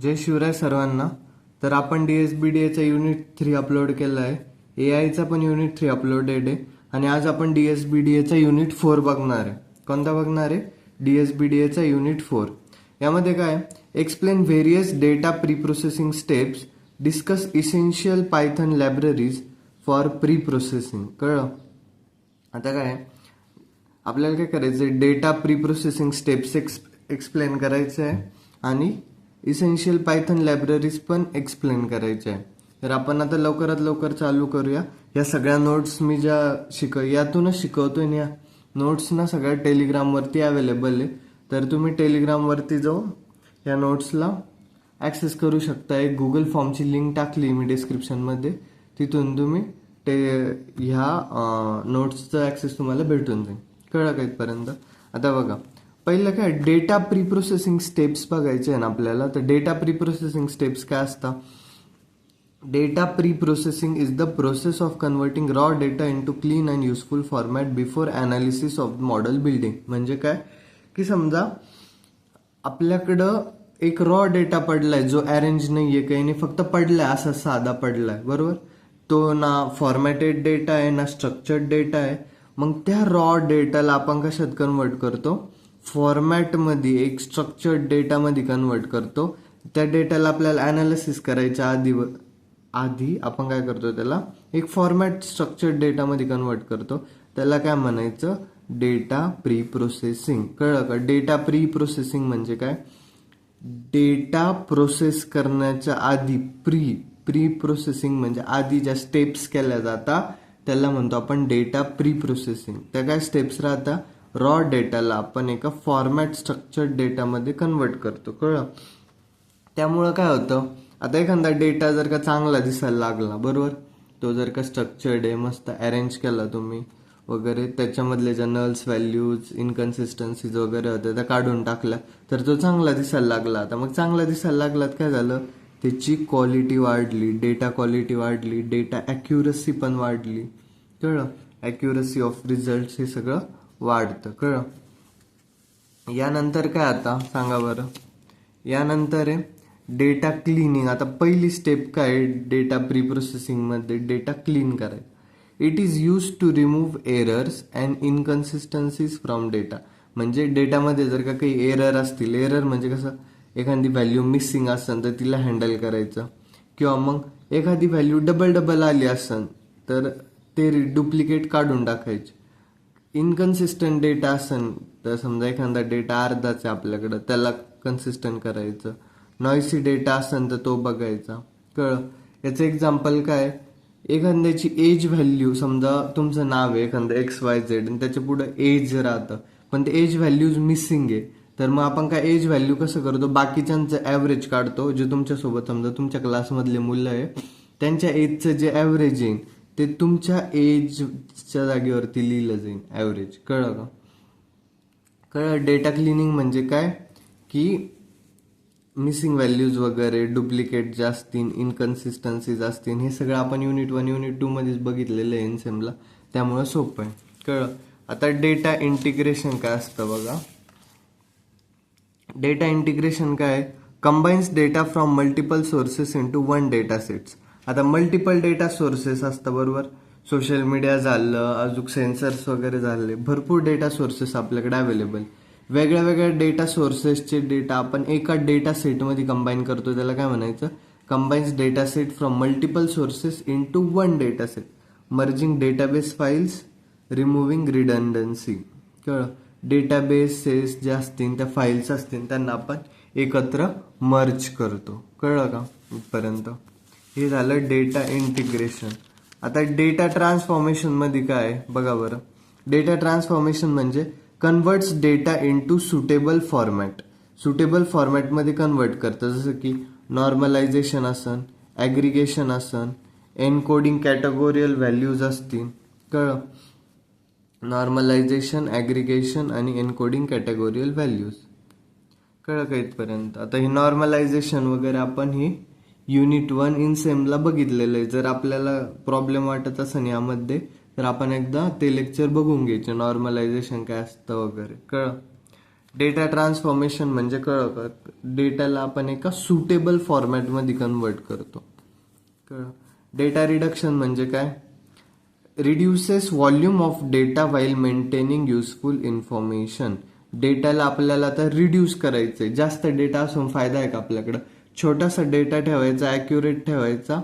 जय शिवराय सर्वांना. तर आपण DSBDAचा युनिट 3 अपलोड केला आहे. AIचा पण युनिट 3 अपलोडेड आहे आणि आज आपण DSBDAचा युनिट 4 बघणार आहे. कोणता बघणार आहे? DSBDAचा युनिट 4. यामध्ये काय? Explain various data pre processing steps, discuss essential Python libraries for pre processing. कळलं? आता काय आपल्याला काय करायचं? Data pre processing steps explain करायचं आहे आणि इसेन्शियल पायथन लायब्ररीज पण एक्सप्लेन करायचे आहे. तर आपण आता लवकरात लवकर चालू करूया. या सगळ्या नोट्स मी ज्या यातूनच शिकवतोय या नोट्स ना सगळ्या टेलिग्रामवरती अवेलेबल आहे. तर तुम्ही टेलिग्रामवरती जाऊन या नोट्सला ॲक्सेस करू शकता. एक गुगल फॉर्मची लिंक टाकली मी डिस्क्रिप्शनमध्ये, तिथून तुम्ही ह्या नोट्सचा ॲक्सेस तुम्हाला भेटून जाईल. कळलं का इथपर्यंत? आता बघा, पहिलं काय डेटा प्री प्रोसेसिंग स्टेप्स बघायचे आहे ना आपल्याला. तर डेटा प्री प्रोसेसिंग स्टेप्स काय असतात? Data pre processing is the process of converting raw data into clean and useful format before analysis of model building. म्हणजे काय की समजा आपल्याकडं एक रॉ डेटा पडलाय जो अरेंज नाहीये, काही नाही, फक्त पडलाय, असा साधा पडलाय, बरोबर. तो ना फॉर्मॅटेड डेटा आहे ना स्ट्रक्चर्ड डेटा आहे. मग त्या रॉ डेटाला आपण कशात कन्वर्ट करतो? फॉर्मॅटमध्ये, एक स्ट्रक्चर्ड डेटामध्ये कन्वर्ट करतो. त्या डेटाला आपल्याला अनालिसिस करायच्या आधी आपण काय करतो? त्याला एक फॉर्मॅट स्ट्रक्चर्ड डेटामध्ये कन्वर्ट करतो. त्याला काय म्हणायचं? Data pre processing. कळलं का? डेटा प्री प्रोसेसिंग म्हणजे काय? डेटा प्रोसेस करण्याच्या आधी प्री प्रोसेसिंग म्हणजे आधी ज्या स्टेप्स केल्या जातात त्याला म्हणतो आपण डेटा प्री प्रोसेसिंग. त्या काय स्टेप्स राहतात? रॉ डेटाला आपण एका फॉर्मॅट स्ट्रक्चर्ड डेटामध्ये कन्वर्ट करतो. कळलं? त्यामुळं काय होतं, आता एखादा डेटा जर का चांगला दिसायला लागला, बरोबर, तो जर का स्ट्रक्चर्ड आहे, मस्त अरेंज केला तुम्ही वगैरे, त्याच्यामधले ज्या नल्स व्हॅल्यूज इनकन्सिस्टन्सीज वगैरे होत्या त्या काढून टाकल्या, तर तो चांगला दिसायला लागला. आता मग चांगला दिसायला लागला काय झालं? त्याची क्वालिटी वाढली, डेटा क्वालिटी वाढली, डेटा ॲक्युरसी पण वाढली. कळलं? ॲक्युरसी ऑफ रिझल्ट हे सगळं वाढतं. कळलं? यानंतर काय आता सांगा बरं? यानंतर आहे डेटा क्लिनिंग. आता पहिली स्टेप काय? डेटा प्री प्रोसेसिंगमध्ये डेटा क्लीन करायचं. It is use to remove errors and inconsistencies from data. म्हणजे डेटामध्ये जर का काही एरर असतील, एरर म्हणजे कसं, एखादी व्हॅल्यू मिसिंग असेल तर तिला हँडल करायचं, किंवा मग एखादी व्हॅल्यू डबल आली असेल तर ते डुप्लिकेट काढून टाकायचे. इनकन्सिस्टंट डेटा असेल तर समजा एखादा डेटा अर्धाच आहे आपल्याकडं, त्याला कन्सिस्टंट करायचं. नॉइसी डेटा असेल तर तो बघायचा. कळलं? याचं एक्झाम्पल काय? एखाद्याची एज व्हॅल्यू, समजा तुमचं नाव आहे एखादं XYZ आणि त्याच्या पुढे एज राहतं, पण ते एज व्हॅल्यूज मिसिंग आहे. तर मग आपण काय एज व्हॅल्यू कसं करतो? बाकीच्यांचं ॲव्हरेज काढतो. जे तुमच्यासोबत समजा तुमच्या क्लासमधले मुलं आहे त्यांच्या एजचं जे ॲव्हरेज येईल ते तुमच्या एजच्या जागेवरती लिहिलं जाईल ॲव्हरेज. कळलं का? कळलं? डेटा क्लिनिंग म्हणजे काय की मिसिंग व्हॅल्यूज वगैरे, डुप्लिकेट जे असतील, इनकन्सिस्टन्सीज असतील, हे सगळं आपण युनिट 1 युनिट 2 मध्येच बघितलेलं आहे एनसेमला, त्यामुळं सोपं आहे. कळलं? आता डेटा इंटिग्रेशन काय असतं बघा. डेटा इंटिग्रेशन काय? Combines data from multiple sources into one data sets. आता मल्टिपल डेटा सोर्सेस असतं, बरोबर. सोशल मीडिया झालं, अजून सेन्सर्स वगैरे झाले, भरपूर डेटा सोर्सेस आपल्याकडे अवेलेबल. वेगळ्या वेगळ्या डेटा सोर्सेसचे डेटा आपण एका डेटा सेटमध्ये कंबाईन करतो. त्याला काय म्हणायचं? Combines data set from multiple sources into one data set, merging database files, removing redundancy. कळलं? डेटाबेसेस जे असतील, त्या फाईल्स असतील, त्यांना आपण एकत्र मर्ज करतो. कळलं का इथपर्यंत? हे झालं डेटा इंटिग्रेशन. आता डेटा ट्रान्सफॉर्मेशनमध्ये काय बघा बरं. डेटा ट्रान्सफॉर्मेशन म्हणजे converts data into suitable format. Suitable फॉर्मॅटमध्ये कन्वर्ट करतं, जसं की नॉर्मलायझेशन असन, ॲग्रिगेशन असन, एनकोडिंग कॅटेगोरियल व्हॅल्यूज असतील. कळलं? नॉर्मलायझेशन, ॲग्रिगेशन आणि एनकोडिंग कॅटेगोरियल व्हॅल्यूज. कळलं का इथपर्यंत? आता ही नॉर्मलायझेशन वगैरे आपण ही युनिट 1 इन सेमला बघितलेलं आहे. जर आपल्याला प्रॉब्लेम वाटत असेल यामध्ये तर आपण एकदा ते लेक्चर बघून घ्यायचे, नॉर्मलायझेशन काय असतं वगैरे. कळलं? डेटा ट्रान्सफॉर्मेशन म्हणजे कळलं का, डेटाला आपण एका सुटेबल फॉर्मॅटमध्ये कन्वर्ट करतो. कळलं. डेटा रिडक्शन म्हणजे काय, reduces volume of data while maintaining useful information. डेटाला आपल्याला आता रिड्यूस करायचंय. जास्त डेटा असून फायदा आहे का आपल्याकडं, छोटासा डेटा ठेवायचा, ॲक्युरेट ठेवायचा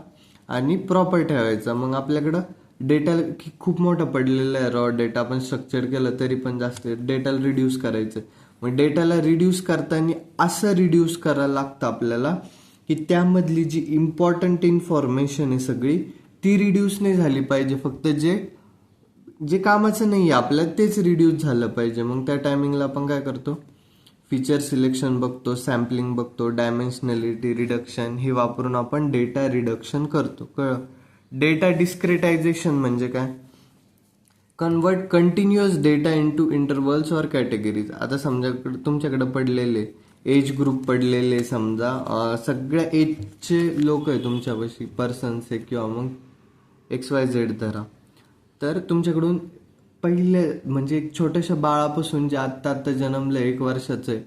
आणि प्रॉपर ठेवायचा. मग आपल्याकडं डेटा खूप मोठा पडलेला आहे, रॉ डेटा आपण स्ट्रक्चर केलं तरी पण जास्त डेटाला रिड्यूस करायचं. मग डेटाला रिड्यूस करताना असं रिड्यूस करायला लागतं आपल्याला की त्यामधली जी इम्पॉर्टंट इन्फॉर्मेशन आहे सगळी ती रिड्यूस नाही झाली पाहिजे, फक्त जे जे कामाचं नाही आहे आपल्याला तेच रिड्यूस झालं पाहिजे. मग त्या टायमिंगला आपण काय करतो, फीचर सिलेक्शन बघतो, सॅम्पलिंग बघतो, डायमेन्शनॅलिटी रिडक्शन हे वापरून आपण डेटा रिडक्शन करतो. डेटा डिस्क्रेटायझेशन म्हणजे काय, convert continuous data into intervals और कॅटेगरीज. आता समजा तुमच्याकडे पडलेले एज ग्रुप पडलेले, समजा सगळ्या एजचे लोक आहे तुमच्यापाशी, पर्सन्स आहे किंवा मग XYZ धरा. तर तुमच्याकडून पहिले म्हणजे एक छोट्याशा बाळापासून जे आत्ता जन्मलं 1 वर्षाचं आहे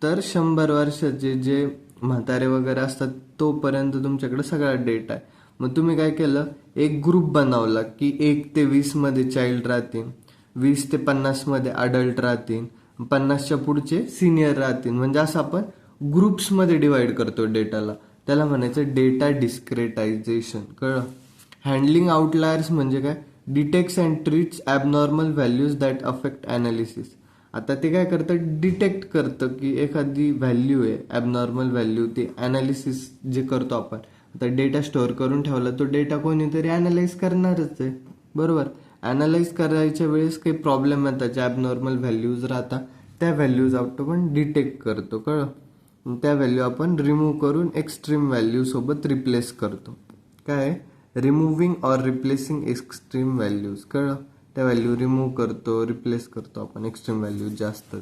तर 100 वर्षाचे जे म्हातारे वगैरे असतात तोपर्यंत तुमच्याकडे सगळा डेटा आहे. मग तुम्ही काय केलं, एक ग्रुप बनवला की 1 ते 20 मध्ये चाइल्ड राहतील, 20 ते 50 मध्ये अडल्ट राहतील, 50च्या पुढचे सिनियर राहतील. म्हणजे असं आपण ग्रुप्समध्ये डिवाइड करतो डेटाला. त्याला म्हणायचं डेटा डिस्क्रेटायझेशन. कळलं. हँडलिंग आउटलायर्स म्हणजे काय, detects and treats abnormal values that affect analysis. आता ते काय करतं, डिटेक्ट करतं की एखादी व्हॅल्यू आहे ॲबनॉर्मल व्हॅल्यू, ते ॲनालिसिस जे करतो आपण. आता डेटा स्टोअर करून ठेवला, तो डेटा कोणीतरी ॲनालाइज करणारच आहे, बरोबर. ॲनालाइज करायच्या वेळेस काही प्रॉब्लेम येतात, जे ॲबनॉर्मल व्हॅल्यूज राहतात त्या व्हॅल्यूज आपण डिटेक्ट करतो. कळलं. त्या व्हॅल्यू आपण रिमूव्ह करून एक्स्ट्रीम व्हॅल्यू सोबत रिप्लेस करतो. काय, रिमुव्हिंग ऑर रिप्लेसिंग एक्स्ट्रीम व्हॅल्यूज. कळलं. त्या व्हॅल्यू रिमूव्ह करतो, रिप्लेस करतो आपण एक्स्ट्रीम व्हॅल्यू जास्त.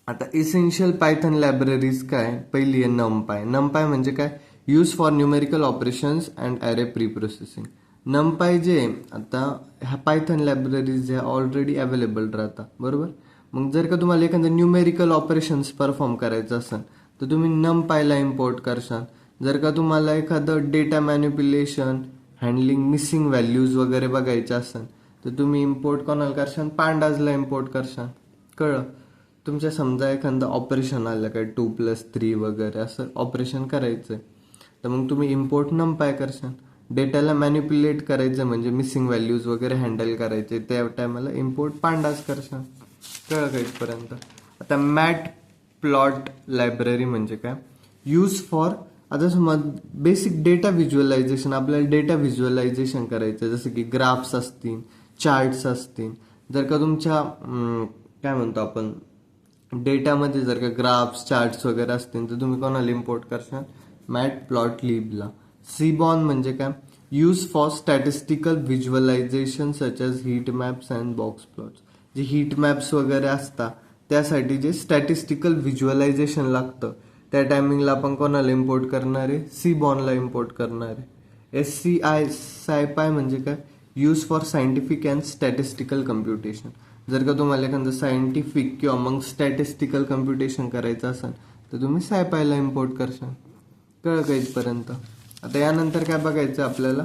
आता इसेन्शियल पायथन लायब्ररीज काय, पहिली आहे नमपाय. नमपाय म्हणजे काय, use for numerical operations and array preprocessing. NumPy जे आता ह्या पायथन लायब्ररीज ह्या ऑलरेडी अवेलेबल राहतात, बरोबर. मग जर का तुम्हाला एखादं न्यूमेरिकल ऑपरेशन्स परफॉर्म करायचं असेल तर तुम्ही नमपायला इम्पोर्ट करशाल. जर का तुम्हाला एखादं data manipulation, handling missing values वगैरे बघायचं असेल तर तुम्ही इम्पोर्ट कोणाला करशाल, पांडाजला इम्पोर्ट करशाल. कळलं. तुमच्या समजा एखादं ऑपरेशन आलं काय 2+3 वगैरे असं ऑपरेशन करायचंय तर मग तुम्ही इम्पोर्ट नमपाय करशाल. डेटाला मॅनिप्युलेट करायचं म्हणजे मिसिंग व्हॅल्यूज वगैरे हँडल करायचे त्या टायमाला इम्पोर्ट पांडाज करशाल. कळलं का इथपर्यंत. आता मॅट प्लॉट लायब्ररी म्हणजे काय, यूज फॉर, आता समज बेसिक डेटा व्हिज्युअलायझेशन, आपल्याला डेटा व्हिज्युअलायझेशन करायचं जसं की ग्राफ्स असतील, चार्ट्स असतील. जर का तुमच्या काय म्हणतो आपण डेटामध्ये जर का ग्राफ्स, चार्ट्स वगैरे असतील तर तुम्ही कोणाला इम्पोर्ट करशाल, मॅट प्लॉट लिबला. सीबॉन म्हणजे काय, use for statistical visualization such as heat maps and box plots. जे हीट मॅप्स वगैरे असतात त्यासाठी जे स्टॅटिस्टिकल व्हिज्युअलायझेशन लागतं त्या टायमिंगला आपण कोणाला इम्पोर्ट करणार आहे, सीबॉनला इम्पोर्ट करणार आहे. SCI म्हणजे काय, use for scientific and statistical computation. जर का तुम्हाला एखादं सायंटिफिक किंवा मग स्टॅटिस्टिकल कम्प्युटेशन करायचं असेल तर तुम्ही सायपायला इम्पोर्ट करशाल. कळलं का इथपर्यंत. आता यानंतर काय बघायचं आपल्याला,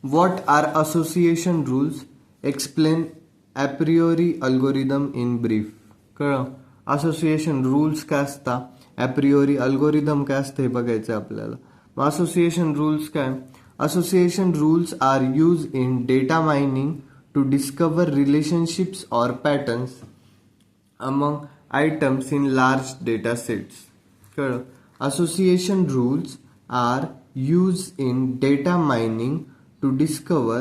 what are association rules, explain apriori algorithm in brief. कळलं. असोसिएशन रूल्स काय असतात, ॲप्रिओरी अल्गोरिदम काय असतं हे बघायचं आपल्याला. मग असोसिएशन रूल्स काय, association rules are use in data mining to discover relationships or patterns among items in large data sets. कळलं. Association rules are used in data mining to discover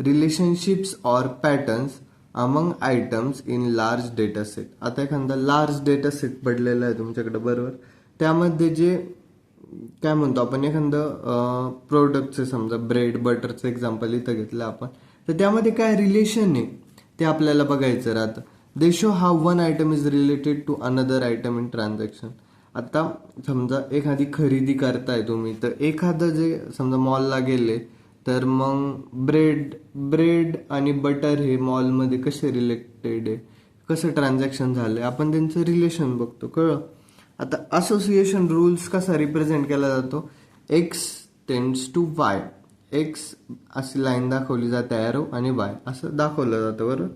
relationships or patterns among items in large data set. आता एखादा large data set पडलेला आहे तुमच्याकडे, बरोबर. त्यामध्ये जे काय म्हणतो आपण एखादं प्रोडक्टचं समजा ब्रेड बटरचं एक्झाम्पल इथं घेतलं आपण, तर त्यामध्ये काय रिलेशन आहे ते आपल्याला बघायचं राहतं. They show how one item is related to another item in transaction. आता समजा एखादी खरेदी करताय तुम्ही, तर एखादं जे समजा मॉलला गेले तर मग ब्रेड आणि बटर हे मॉलमध्ये कसे रिलेटेड आहे, कसं ट्रान्झॅक्शन झालंय, आपण त्यांचं रिलेशन बघतो. कळलं. आता असोसिएशन रूल्स कसा रिप्रेझेंट केला जातो, x tends to y. X अशी लाईन दाखवली जाते ॲरो आणि वाय असं दाखवलं जातं. बरोबर.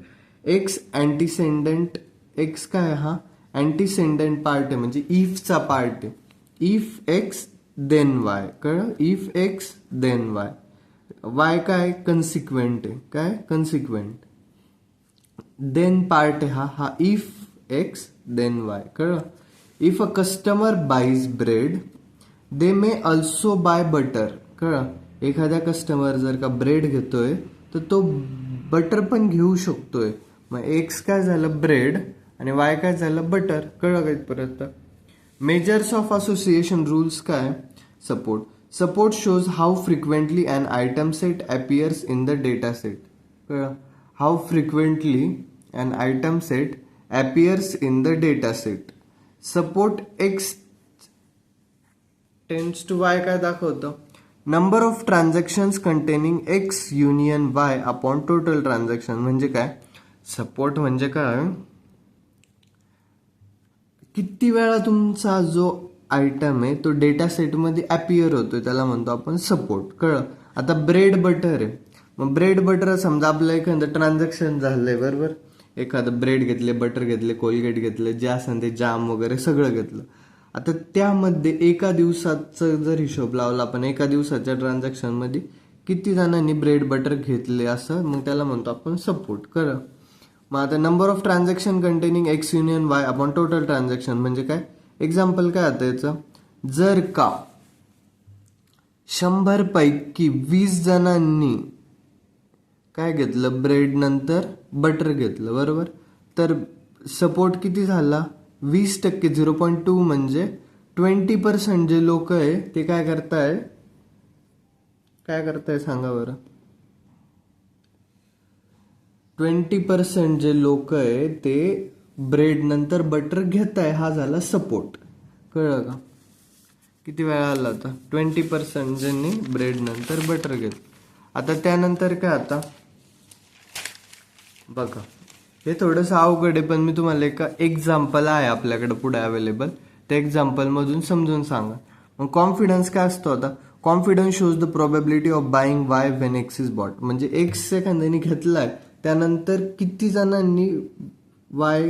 एक्स अँटीसेंडंट, एक्स काय हा अँटीसेंडंट पार्ट आहे म्हणजे इफचा पार्ट आहे. If X then Y. कळलं. If X then Y. Y काय कन्सिक्वेंट आहे. काय कन्सिक्वेंट. देन पार्ट आहे हा इफ एक्स देन वाय. कळलं. If a customer buys bread they may also buy butter. कळलं. एखाद्या कस्टमर जर का ब्रेड घेतोय तर तो बटर पण घेऊ शकतोय. मग एक्स काय झालं ब्रेड आणि वाय काय झालं बटर. कळलं का इथपर्यंत. मेजर्स ऑफ असोसिएशन रूल्स काय. Support. Support shows how frequently an item set appears in the data set. कळलं. How frequently an item set appears in the data set. Support X tends to Y काय दाखवतं, number of transactions containing X union Y upon total transaction. म्हणजे काय support म्हणजे काय, किती वेळा तुमचा जो आयटम आहे तो डेटा सेटमध्ये अपियर होतोय त्याला म्हणतो आपण सपोर्ट. कळलं. आता ब्रेड बटर आहे. मग ब्रेड बटर समजा आपलं एखादं ट्रान्झॅक्शन झालंय. बरोबर. एखादं ब्रेड घेतले, बटर घेतले, कोलगेट घेतले, जे असेल ते जाम वगैरे सगळं घेतलं. आता त्यामध्ये एका दिवसाचा जर हिशोब लावला आपण, एका दिवसाच्या ट्रान्झॅक्शनमध्ये किती जणांनी ब्रेड बटर घेतले असं, मग त्याला म्हणतो आपण सपोर्ट. कळलं. मग आता number of transaction containing X union Y upon total transaction म्हणजे काय. एक्झाम्पल काय आता याचं, जर का 100 पैकी 20 जणांनी काय घेतलं ब्रेड नंतर बटर घेतलं. बरोबर. तर सपोर्ट किती झाला 20%. 0.2 म्हणजे 20% जे लोक आहे ते काय करताय सांगा बरं. 20% जे लोक आहे ते ब्रेड नंतर बटर घेताय, हा झाला सपोर्ट. कळलं का. किती वेळा आला होता 20% ज्यांनी ब्रेड नंतर बटर घेतलं. आता त्यानंतर काय, आता बघा हे थोडंसं अवघड आहे पण मी तुम्हाला एक एक्झाम्पल आहे आपल्याकडे पुढे अवेलेबल, त्या एक्झाम्पल मधून समजून सांगा. मग कॉन्फिडन्स काय असतो, आता confidence shows the probability of buying y when x is bought. म्हणजे एक्स एखाद्याने घेतलाय त्यानंतर किती जणांनी वाय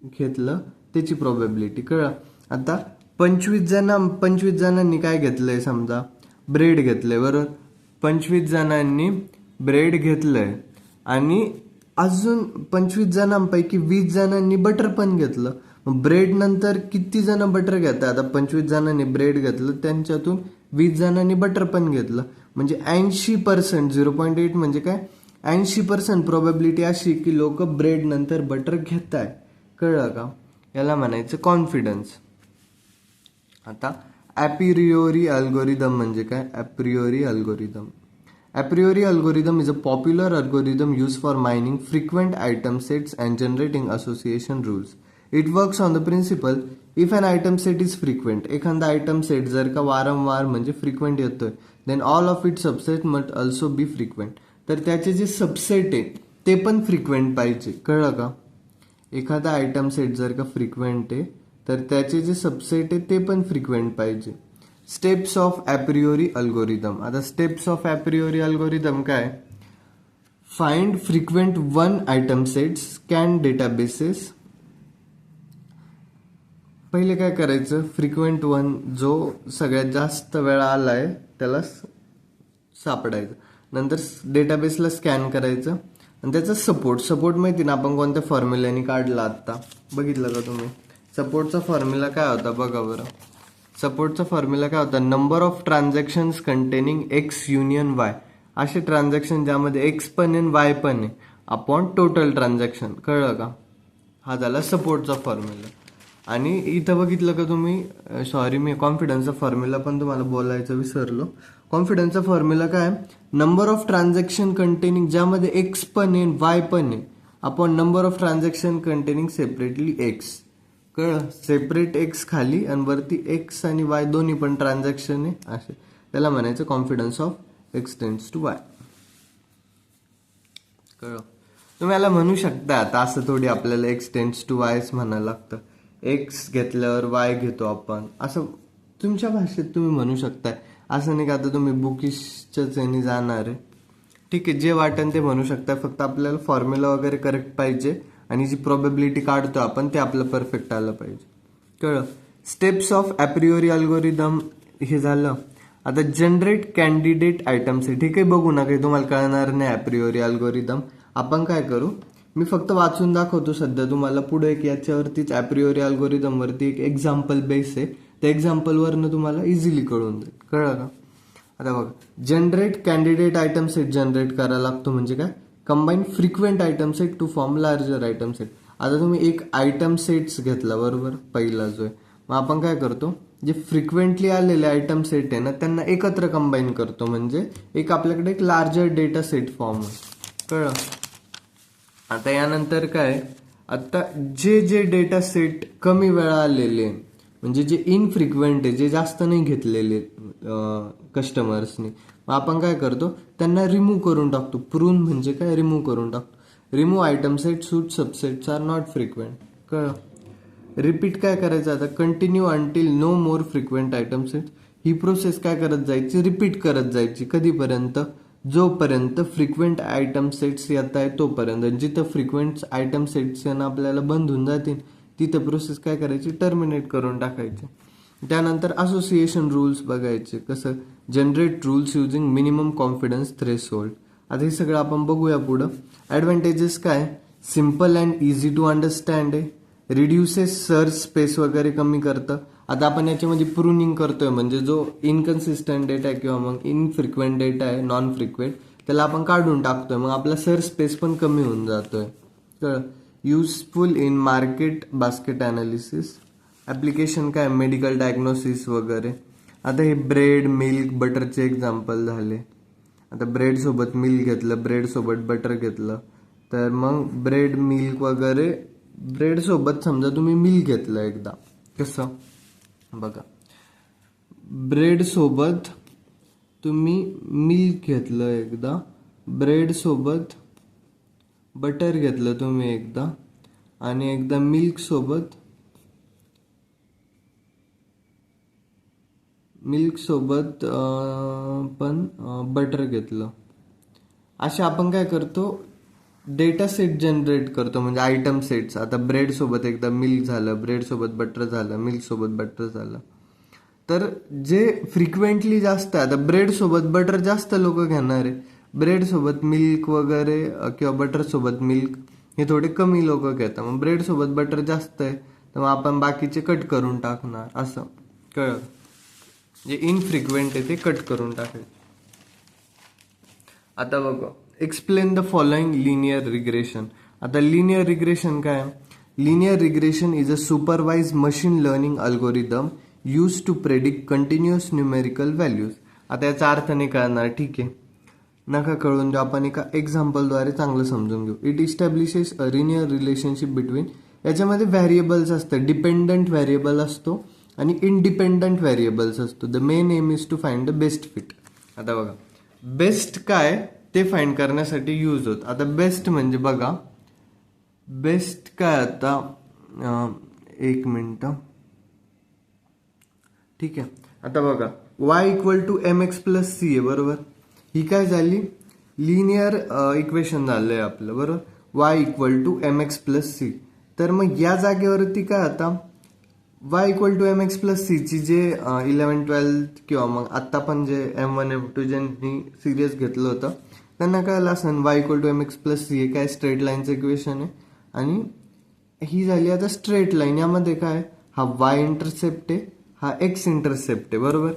घेतलं त्याची प्रोबॅबिलिटी. कळलं. आता 25 जणांनी काय घेतलंय, समजा ब्रेड घेतलंय. बरोबर. 25 जणांनी ब्रेड घेतलंय आणि अजून 25 जणांपैकी 20 जणांनी बटर पण घेतलं. मग ब्रेड नंतर किती जण बटर घेतात, आता 25 जणांनी ब्रेड घेतलं त्यांच्यातून 20 जणांनी बटर पण घेतलं. म्हणजे 80%. 0.8 म्हणजे काय 80% प्रोबॅबिलिटी अशी की लोक ब्रेड नंतर बटर घेताय. कळलं का. याला म्हणायचं कॉन्फिडन्स. आता ॲप्रियोरी अल्गोरिदम म्हणजे काय. ॲप्रियोरी algorithm. A priori algorithm is a popular algorithm used for mining frequent item sets and generating association rules. It works on the principle if an item set is frequent, एखादा item set जर का वारंवार म्हणजे frequent येतोय, then all of its subset must also be frequent. तर त्याचे जे subset आहे ते पण फ्रिक्वेंट पाहिजे. कळलं का. एखादा आयटम सेट जर का फ्रिक्वेंट आहे तर त्याचे जे सबसेट आहे ते पण फ्रिक्वेंट पाहिजे. Steps of apriori algorithm. आता स्टेप्स ऑफ ॲप्रियोरी अल्गोरिदम काय, find frequent 1 item set, scan databases. पहिले काय करायचं, फ्रिक्वेंट 1 जो सगळ्यात जास्त वेळा आलाय त्याला सापडायचं. नंतर डेटाबेसला स्कॅन करायचं आणि त्याचा सपोर्ट माहिती ना आपण कोणत्या फॉर्म्युल्याने काढला आता, बघितलं का तुम्ही. सपोर्टचा फॉर्म्युला काय होता बघा बरं. सपोर्टचा फॉर्म्युला काय होता, number of transactions containing X union Y. असे ट्रान्झॅक्शन ज्यामध्ये एक्स पण आहे वाय पण आहे अपॉन टोटल ट्रान्झॅक्शन. कळलं का. हा झाला सपोर्टचा फॉर्म्युला. आणि इथं बघितलं का तुम्ही, सॉरी मी कॉन्फिडन्सचा फॉर्म्युला पण तुम्हाला बोलायचं विसरलो. कॉन्फिडन्सचा फॉर्म्युला काय, नंबर ऑफ ट्रान्झॅक्शन कंटेनिंग ज्यामध्ये एक्स पण आहे वाय पण आहे upon number of transaction containing separately x. कळलं. सेपरेट एक्स खाली आणि वरती एक्स आणि वाय दोन्ही पण ट्रान्झॅक्शन आहे असे, त्याला म्हणायचं confidence of x tends to y. कळलं. तुम्ही याला म्हणू शकता. आता असं थोडी आपल्याला एक्स टेन्स टू वायच म्हणायला लागतं. एक्स घेतल्यावर वाय घेतो आपण, असं तुमच्या भाषेत तुम्ही म्हणू शकताय. असं नाही का आता तुम्ही बुकिशच्याच याने जाणार आहे. ठीक आहे, जे वाटेल ते म्हणू शकता. फक्त आपल्याला फॉर्म्युला वगैरे करेक्ट पाहिजे आणि जी प्रोबॅबिलिटी काढतो आपण ते आपलं परफेक्ट आलं पाहिजे. कळलं. स्टेप्स ऑफ ॲप्रिओरी अल्गोरिदम हे झालं. आता जनरेट कॅन्डिडेट आयटम्स आहे. ठीक आहे, बघू ना, काही तुम्हाला कळणार नाही ॲप्रिओरी अल्गोरिदम. आपण काय करू, मी फक्त वाचून दाखवतो सध्या तुम्हाला. पुढे एक याच्यावरतीच ॲप्रिओरी अल्गोरिदमवरती एक एक्झाम्पल बेस आहे. त्या एक्झाम्पलवरनं तुम्हाला इझिली कळून जाईल. कळलं का. आता बघा, generate candidate item set generate करायला लागतो. म्हणजे काय, combine frequent item set to form larger item set. आता तुम्ही एक आयटम सेट्स घेतला बरोबर, पहिला जो आहे. मग आपण काय करतो, जे फ्रिक्वेंटली आलेले आयटम सेट आहे ना त्यांना एकत्र कंबाईन करतो. म्हणजे एक आपल्याकडे एक लार्जर डेटा सेट फॉर्म होईल. कळलं. आता यानंतर काय, आता जे डेटा सेट कमी वेळा आलेले, म्हणजे जे इनफ्रिक्वेंट आहे, जे जास्त नाही घेतलेले कस्टमर्सनी, मग आपण काय करतो, त्यांना रिमूव्ह करून टाकतो. प्रून म्हणजे काय, रिमूव्ह करून टाकतो. Remove item set suit subsets are not frequent. कळलं. रिपीट काय करायचं आता, continue until no more frequent item set. ही प्रोसेस काय करत जायची, रिपीट करत जायची. कधीपर्यंत, जोपर्यंत फ्रिक्वेंट आयटम सेट्स येत आहे तोपर्यंत. जिथं फ्रिक्वेंट आयटम सेट्स यांना आपल्याला बंद होऊन जातील तिथं प्रोसेस काय करायची, टर्मिनेट करून टाकायची. त्यानंतर असोसिएशन रूल्स बघायचे. कसं, generate rules using minimum confidence threshold. आता हे सगळं आपण बघूया पुढं. ॲडव्हान्टेजेस काय, simple and easy to understand आहे. रिड्युसेस सर्च स्पेस वगैरे कमी करतं. आता आपण याच्यामध्ये प्रूनिंग करतोय, म्हणजे जो इनकन्सिस्टंट डेटा आहे किंवा मग इनफ्रिक्वेंट डेटा आहे, नॉन फ्रिक्वेंट, त्याला आपण काढून टाकतोय. मग आपला सर्च स्पेस पण कमी होऊन जातोय. तर useful in market basket analysis. Application काय, मेडिकल डायग्नोसिस वगैरे. आता हे ब्रेड, मिल्क, बटरचे एक्झाम्पल झाले. आता ब्रेडसोबत मिल्क घेतलं, ब्रेडसोबत बटर घेतलं, तर मग ब्रेड, मिल्क वगैरे. ब्रेडसोबत समजा तुम्ही मिल्क घेतलं एकदा, कसं बघा, ब्रेडसोबत तुम्ही मिल्क घेतलं एकदा, ब्रेडसोबत बटर घेतलं तुम्ही एकदा, आणि एकदा मिल्क सोबत पण बटर घेतलं. अशा आपण काय करतो, डेटा सेट जनरेट करतो, म्हणजे आयटम सेट्स. आता ब्रेड सोबत एकदा मिल्क झालं, ब्रेड सोबत बटर झालं, मिल्क सोबत बटर झालं. तर जे फ्रिक्वेंटली जास्त आहे, आता ब्रेड सोबत बटर जास्त लोक घेणार आहे, ब्रेड सोबत मिल्क वगैरे किंवा बटर सोबत मिल्क हे थोडे कमी लोक घेतात. मग ब्रेड सोबत बटर जास्त आहे तर मग आपण बाकीचे कट करून टाकणार. असं कळलं. जे इनफ्रिक्वेंट आहे ते कट करून टाकायचे. आता बघा, explain the following linear regression. आता लिनियर रिग्रेशन काय, linear regression is a supervise machine learning algorithm use to predict continuous numerical values. आता याचा अर्थ नाही कळणार, ठीक आहे, नका कळून देऊ, आपण एका एक्झाम्पलद्वारे चांगलं समजून घेऊ. It establishes a linear relationship between, याच्यामध्ये व्हॅरिएबल्स असतात, डिपेंडंट व्हॅरिएबल असतो आणि इंडिपेंडंट व्हॅरिएबल्स असतो. The main aim is to find the best fit. आता बघा, बेस्ट काय ते फाइंड करण्यासाठी यूज होत. आता बेस्ट म्हणजे बघा, बेस्ट काय, आता एक मिनिट, ठीक आहे. आता बघा, y equal to m x plus c आहे बरोबर. ही काय झाली, लिनियर इक्वेशन झालंय आपलं बरोबर, y equal to m x plus c. तर मग या जागेवरती काय, आता y equal to m x plus c ची जे 11-12 किंवा मग आत्ता पण जे M1 M2 ज्यांनी सिरियस घेतलं होतं त्यांना कळलं असं, y equal to m x plus c हे काय स्ट्रेट लाईनचं इक्वेशन आहे. आणि ही झाली आता स्ट्रेट लाईन. यामध्ये काय, हा y इंटरसेप्ट आहे, हा x इंटरसेप्ट आहे बरोबर.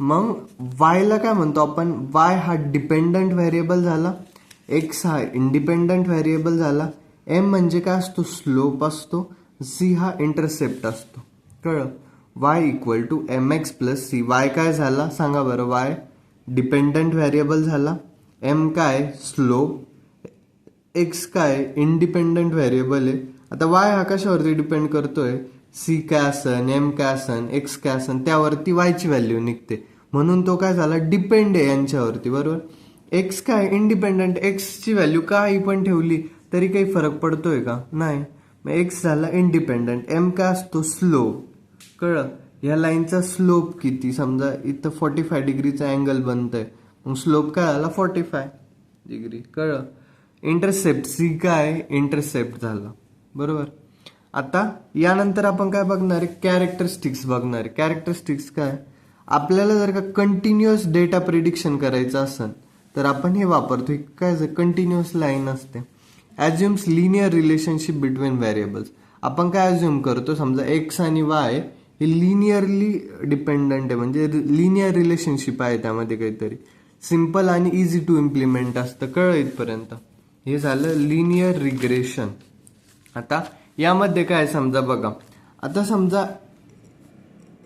मग y ला काय म्हणतो आपण, y हा डिपेंडंट व्हेरिएबल झाला, x हा इंडिपेंडंट व्हेरिएबल झाला, m म्हणजे काय असतो, स्लोप असतो, c हा इंटरसेप्ट असतो. कळलं. y equal to m x plus c. y काय झाला सांगा बरं, y डिपेंडंट व्हेरिएबल झाला, m काय स्लोप, x काय इंडिपेंडंट व्हेरिएबल आहे. आता y हा कशावरती डिपेंड करतोय, c काय असन, m काय असन, x काय असन, त्यावरती y ची व्हॅल्यू निघते. म्हणून तो काय झाला, डिपेंड आहे यांच्यावरती बरोबर. x काय इंडिपेंडंट, x ची व्हॅल्यू काही पण ठेवली तरी काही फरक पडतोय का? नाही. मग एक्स झाला इंडिपेंडंट. एम काय असतो? स्लोप. कळलं? या लाईनचा स्लोप किती? समजा इथं 45 डिग्रीचा अँगल बनतंय, मग स्लोप काय झाला? 45 डिग्री. कळलं? इंटरसेप्ट सी काय? इंटरसेप्ट झाला. बरोबर. आता यानंतर आपण काय बघणार आहे? कॅरेक्टरिस्टिक्स बघणार आहे. कॅरेक्टरिस्टिक्स काय? आपल्याला जर का कंटिन्युअस डेटा प्रिडिक्शन करायचं असेल तर आपण हे वापरतो. काय कंटिन्युअस लाईन असते. ॲज्युम्स लिनियर रिलेशनशिप बिटवीन व्हेरिएबल्स. आपण काय ॲज्युम करतो? समजा एक्स आणि वाय हे लिनियरली डिपेंडंट आहे, म्हणजे लिनियर रिलेशनशिप आहे त्यामध्ये काहीतरी. सिम्पल आणि इझी टू इम्प्लिमेंट असतं. कळलं इथपर्यंत? हे झालं लिनियर रिग्रेशन. आता यामध्ये काय समजा बघा, आता समजा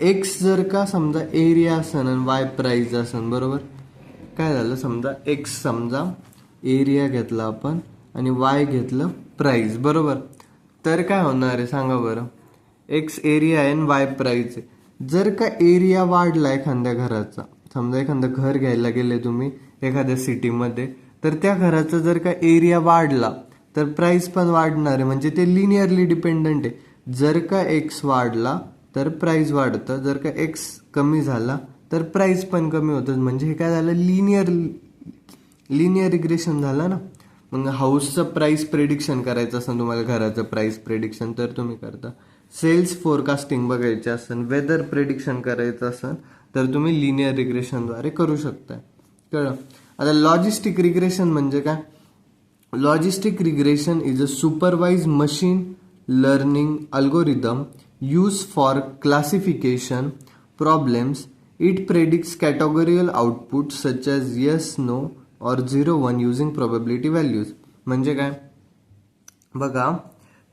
एक्स जर का समजा एरिया असन आणि वाय प्राइस असन. बरोबर. काय झालं? समजा एक्स समजा एरिया घेतला आपण आणि वाय घेतलं प्राइस. बरोबर. तर काय होणार आहे सांगा बरं? एक्स एरिया आहे आणि वाय प्राइस आहे. जर का एरिया वाढला एखाद्या घराचा, समजा एखादं घर घ्यायला गेले तुम्ही एखाद्या सिटीमध्ये, तर त्या घराचा जर का एरिया वाढला तर प्राइस पण वाढणार आहे, म्हणजे ते लिनियरली डिपेंडंट आहे. जर का एक्स वाढला तर प्राइस वाढतं, जर का एक्स कमी झाला तर प्राइस पण कमी होतं. म्हणजे हे काय झालं? लिनियर रिग्रेशन झालं ना. मग हाऊसचं प्राइस प्रेडिक्शन करायचं असेल तुम्हाला, घराचं प्राइस प्रेडिक्शन, तर तुम्ही करता. सेल्स फोरकास्टिंग बघायचे असेल, वेदर प्रेडिक्शन करायचं असेल तर तुम्ही लिनियर रिग्रेशनद्वारे करू शकता. कळलं? आता लॉजिस्टिक रिग्रेशन म्हणजे काय? Logistic regression is a supervise machine learning algorithm used for classification problems. It predicts categorical outputs such as yes, no or 0, 1 using probability values. म्हणजे काय? बघा,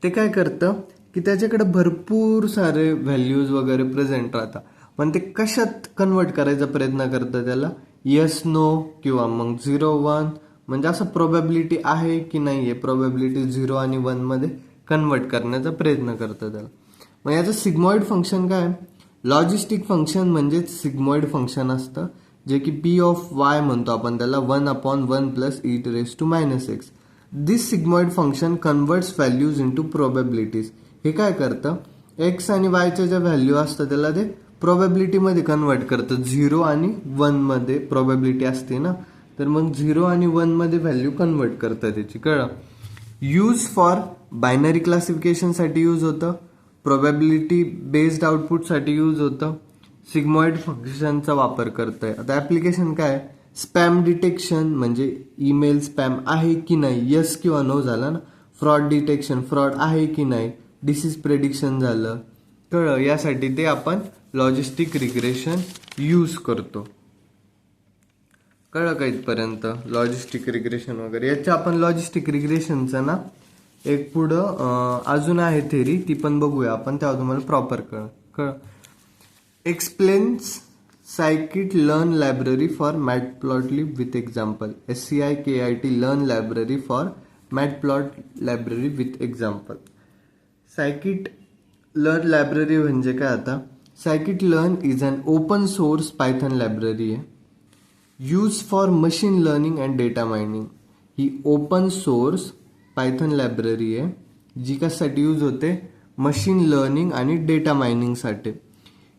ते काय करतं की त्याच्याकडे भरपूर सारे व्हॅल्यूज वगैरे प्रेझेंट राहतात, पण ते कशात कन्वर्ट करायचा प्रयत्न करतं? त्याला येस, नो किंवा मग 0, 1, म्हणजे असं प्रोबॅबिलिटी आहे की नाही आहे, प्रोबॅबिलिटी 0 आणि 1 मध्ये कन्वर्ट करण्याचा प्रयत्न करतं त्याला. मग याचं सिग्मॉइड फंक्शन काय? लॉजिस्टिक फंक्शन म्हणजेच सिग्मॉइड फंक्शन असतं, जे की पी ऑफ वाय म्हणतो आपण त्याला, 1/1 plus e raised to -x. This sigmoid function converts values into probabilities. हे काय करतं? एक्स आणि वायच्या ज्या व्हॅल्यू असतं त्याला ते प्रोबॅबिलिटीमध्ये कन्वर्ट करतं. 0 आणि 1 मध्ये प्रोबॅबिलिटी असते ना, तर मग 0 आणि 1 मध्ये व्हॅल्यू कन्वर्ट करतं त्याची. कळलं? यूज फॉर बायनरी क्लासिफिकेशनसाठी यूज होतं, प्रोबॅबिलिटी बेस्ड आउटपुटसाठी यूज होतं, सिग्मॉइड फंक्शनचा वापर करतंय. आता ऍप्लिकेशन काय? स्पॅम डिटेक्शन, म्हणजे ईमेल स्पॅम आहे की नाही, यस किंवा नो झाला ना. फ्रॉड डिटेक्शन, फ्रॉड आहे की नाही. डिसीज प्रेडिक्शन झालं. कळलं? यासाठी ते आपण लॉजिस्टिक रिग्रेशन यूज करतो. कळलं का इथपर्यंत? लॉजिस्टिक रिग्रेशन वगैरे याच्या आपण लॉजिस्टिक रिग्रेशनचं ना एक पुढं अजून आहे थेरी, ती पण बघूया आपण, तेव्हा तुम्हाला प्रॉपर कळ. Explains scikit learn library for matplotlib with example. SCIKIT learn library for matplot library with example. Scikit learn library म्हणजे काय? आता scikit learn is an open source Python library आहे, use for machine learning and data mining. ही open source Python library आहे, जी कशासाठी use होते? Machine learning आणि डेटा मायनिंगसाठी.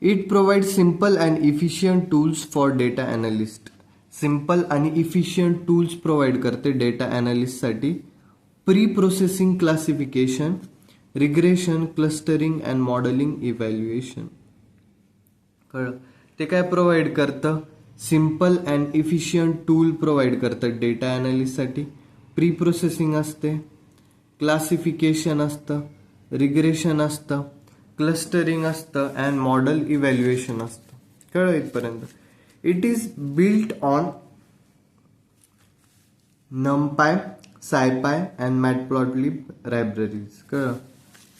It provide simple and efficient tools for data analyst. Simple आणि efficient tools provide करते डेटा अनालिस्टसाठी. Pre processing classification, regression, clustering and modelling evaluation. कळलं? ते काय प्रोव्हाइड करतं? Simple and efficient tool provide करतं डेटा अनालिस्टसाठी. प्री प्रोसेसिंग असते, क्लासिफिकेशन असतं, रिग्रेशन असतं, क्लस्टरिंग असतं अँड मॉडेल इव्हॅल्युएशन असतं. कळलं इथपर्यंत? It is built on NumPy, SciPy and matplotlib libraries. कळलं?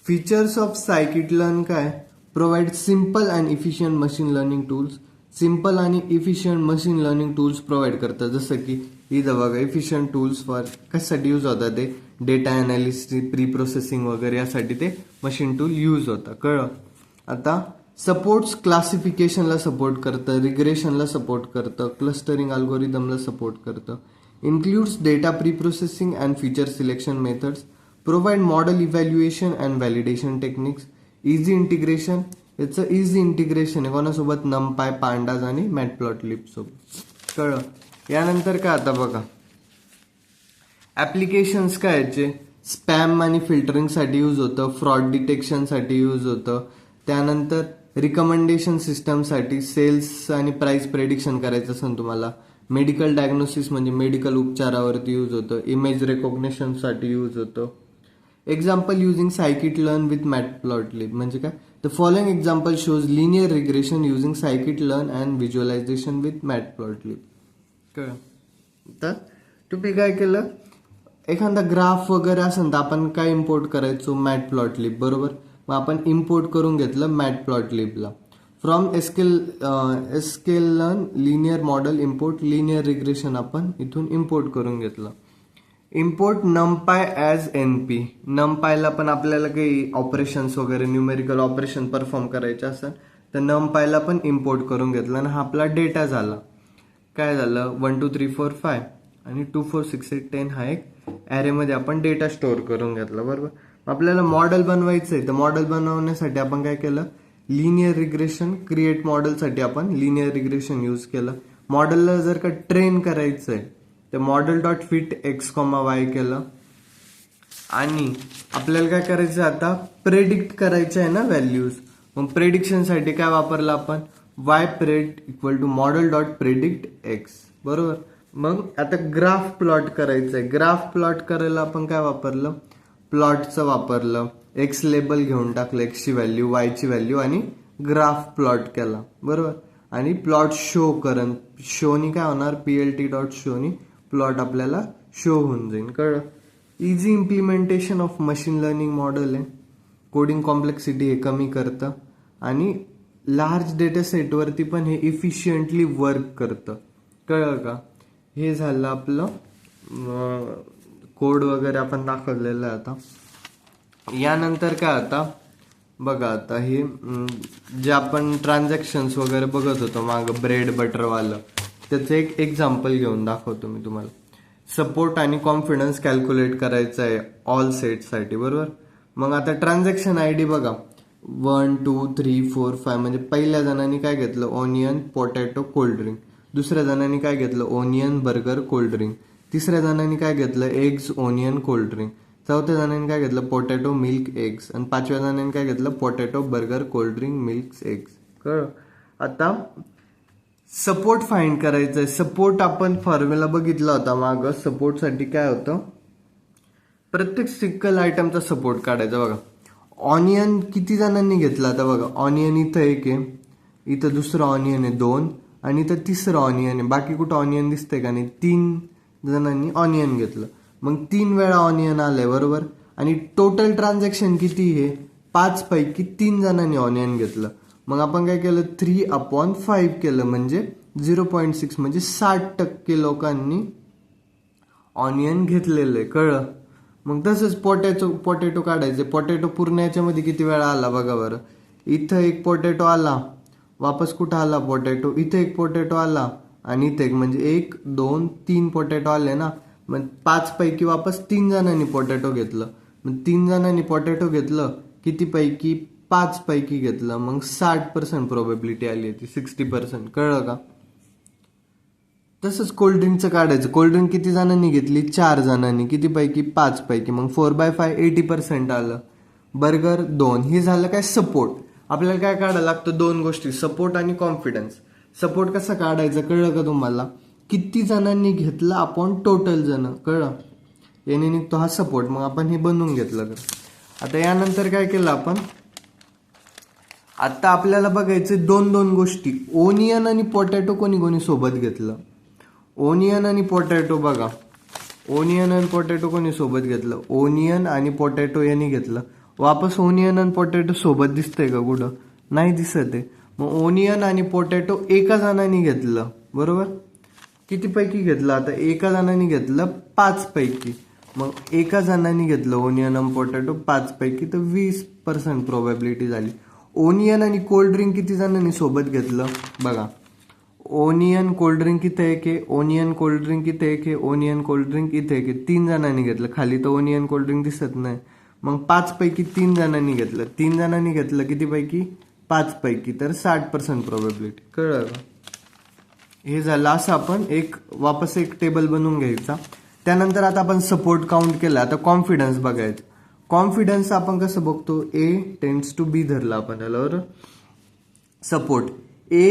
फीचर्स ऑफ scikit-learn काय? Provide simple and efficient machine learning tools. Simple आणि efficient machine learning tools provide करतात, जसं की इथं बघा इफिशियंट टूल्स फॉर कशासाठी यूज होतात? ते डेटा अनालिसिस, प्री प्रोसेसिंग वगैरे यासाठी ते मशीन टूल यूज होतं. कळलं? आता सपोर्ट्स क्लासिफिकेशनला सपोर्ट करतं, रिग्रेशनला सपोर्ट करतं, क्लस्टरिंग अल्गोरिदमला सपोर्ट करतं. includes data pre-processing and feature selection methods, provide model evaluation and validation techniques, easy integration. याचं इझी इंटिग्रेशन आहे कोणासोबत, नमपाय, पांडाज आणि मॅटप्लॉटलिब सोबत. कळलं. यानंतर काय आता बघा ऍप्लिकेशन्स काय याचे, स्पॅम आणि फिल्टरिंगसाठी यूज होतं, फ्रॉड डिटेक्शनसाठी यूज होतं, त्यानंतर रिकमेंडेशन सिस्टमसाठी, सेल्स आणि प्राइस प्रेडिक्शन करायचं असेल तुम्हाला, मेडिकल डायग्नोसिस म्हणजे मेडिकल उपचारावरती यूज होतं, इमेज रेकॉग्निशनसाठी यूज होतं. Example using scikit learn with matplotlib म्हणजे काय, the following example shows linear regression using scikit learn and visualisation with matplotlib. कळलं. तर तुम्ही काय केलं, एखादा ग्राफ वगैरे असेल तर आपण काय इम्पोर्ट करायचो, मॅटप्लॉटलिब, बरोबर. मग आपण इम्पोर्ट करून घेतलं मॅटप्लॉटलिबला. From sklearn linear model import linear regression आपण इथून इम्पोर्ट करून घेतलं. Import NumPy as NP. नमपायला पण आपल्याला काही ऑपरेशन्स वगैरे न्यूमेरिकल ऑपरेशन परफॉर्म करायचे असेल तर नमपायला पण इम्पोर्ट करून घेतलं आणि हा आपला डेटा झाला. काय झालं, 1 2 3 4 5 आणि 2 4 6 8 10 हा एक ॲरेमध्ये आपण डेटा स्टोअर करून घेतला, बरोबर. आपल्याला मॉडेल बनवायचं आहे तर मॉडेल बनवण्यासाठी आपण काय केलं, लिनियर रिग्रेशन, क्रिएट मॉडेलसाठी आपण लिनियर रिग्रेशन यूज केलं. मॉडेलला जर का ट्रेन करायचं आहे तर मॉडेल डॉट फिट x,y केलं. आणि आपल्याला काय करायचं आता, प्रेडिक्ट करायचं आहे ना व्हॅल्यूज. मग प्रेडिक्शनसाठी काय वापरलं आपण, y pred equal to model dot predict x, बरोबर. मग आता ग्राफ प्लॉट करायचं आहे, ग्राफ प्लॉट करायला आपण काय वापरलं, प्लॉटचं वापरलं. x लेबल घेऊन टाकलं, x ची व्हॅल्यू, y ची व्हॅल्यू आणि ग्राफ प्लॉट केला, बरोबर. आणि प्लॉट शो करण, शोनी काय होणार, PLT डॉट शोनी प्लॉट आपल्याला शो होऊन जाईल. कळलं. Easy implementation of machine learning model आहे. कोडिंग कॉम्प्लेक्सिटी हे कमी करतं आणि लार्ज डेटा सेटवरती पण हे इफिशियंटली वर्क करतं. कळलं का. हे झालं आपलं कोड वगैरे आपण दाखवलेलं आहे. आता यानंतर काय, आता बघा, आता हे जे आपण ट्रान्झॅक्शन्स वगैरे बघत होतो मागं ब्रेड बटरवालं, त्याचं एक एक्झाम्पल घेऊन दाखवतो मी तुम्हाला. सपोर्ट आणि कॉन्फिडन्स कॅल्क्युलेट करायचं आहे ऑल सेटसाठी, बरोबर. मग आता ट्रान्झॅक्शन ID बघा, 1 2 3 4 5 म्हणजे पहिल्या जणांनी काय घेतलं, ऑनियन पोटॅटो कोल्ड ड्रिंक. दुसऱ्या जणांनी काय घेतलं, ऑनियन बर्गर कोल्ड ड्रिंक. तिसऱ्या जणांनी काय घेतलं, एग्स ऑनियन कोल्ड ड्रिंक. चौथ्या जणांनी काय घेतलं, पोटॅटो मिल्क एग्स. आणि पाचव्या जणांनी काय घेतलं, potato burger cold drink milk eggs. कळलं. आता सपोर्ट फाइंड करायचं आहे. सपोर्ट आपण फॉर्म्युला बघितला होता मागं. सपोर्टसाठी काय होतं, प्रत्येक सिंगल आयटमचा सपोर्ट काढायचा. बघा ऑनियन किती जणांनी घेतला, आता बघा ऑनियन इथं एक आहे, इथं दुसरं ऑनियन आहे 2 आणि इथं तिसरं ऑनियन आहे. बाकी कुठं ऑनियन दिसतंय का नाही. 3 जणांनी ऑनियन घेतलं, मग 3 वेळा ऑनियन आलंय, बरोबर. आणि टोटल ट्रान्झॅक्शन किती आहे, 5 पैकी 3 जणांनी ऑनियन घेतलं. मग आपण काय केलं, 3/5 केलं म्हणजे 0.6 म्हणजे 60% लोकांनी ऑनियन घेतलेलं आहे. कळलं. मग तसंच पोटॅटो काढायचे. पोटॅटो पूर्ण याच्यामध्ये किती वेळा आला बघा बरं. इथं एक पोटॅटो आला, वापस कुठं आला पोटॅटो, इथं एक पोटॅटो आला आणि इथं एक, म्हणजे 1 2 3 पोटॅटो आले ना. मग 5 पैकी वापस 3 जणांनी पोटॅटो घेतलं. मग 3 जणांनी पोटॅटो घेतलं, किती पैकी, 5 पैकी घेतलं. मग 60% प्रोबॅबिलिटी आली होती, 60%. कळलं का. तसंच कोल्ड्रिंकचं काढायचं. कोल्ड्रिंक किती जणांनी घेतली, 4 जणांनी, किती पैकी, 5 पैकी. मग 4/5 80% आलं. बर्गर 2. हे झालं काय, सपोर्ट. आपल्याला काय काढायला लागतं, 2 गोष्टी, सपोर्ट आणि कॉन्फिडन्स. सपोर्ट कसा काढायचं कळलं का तुम्हाला, किती जणांनी घेतलं आपण टोटल जण. कळलं. याने निघतो हा सपोर्ट. मग आपण हे बनवून घेतलं. आता यानंतर काय केलं आपण, आता आपल्याला बघायचे 2 गोष्टी. ओनियन आणि पोटॅटो कोणी सोबत घेतलं. ओनियन आणि पोटॅटो बघा, ओनियन आणि पोटॅटो कोणी सोबत घेतलं, ओनियन आणि पोटॅटो यांनी घेतलं. वापस ओनियन आणि पोटॅटो सोबत दिसतंय का कुठं, नाही दिसत आहे. मग ओनियन आणि पोटॅटो एका जणांनी घेतलं, बरोबर. किती पैकी घेतलं, आता एका जणांनी घेतलं 5 पैकी. मग एका जणांनी घेतलं ओनियन आणि पोटॅटो 5 पैकी, तर 20% प्रोबॅबिलिटी झाली. ओनियन आणि कोल्ड ड्रिंक किती जणांनी सोबत घेतलं बघा. ओनियन कोल्ड्रिंक इथे एक आहे, ओनियन कोल्ड्रिंक इथे एक आहे, ओनियन कोल्ड्रिंक इथे एक आहे. 3 जणांनी घेतलं. खाली तर ओनियन कोल्ड्रिंक दिसत नाही. मग 5 पैकी 3 जणांनी घेतलं. 3 जणांनी घेतलं किती पैकी? 5 पैकी. तर 60% प्रोबॅबिलिटी. कळलं का? हे झालं. असं आपण वापस एक टेबल बनवून घ्यायचा. त्यानंतर आता आपण सपोर्ट काउंट केला. आता कॉन्फिडन्स बघायचं. कॉन्फिडन्स आपण कसं बघतो? ए टेंड्स टू बी धरला आपण याला. बरोबर. Support A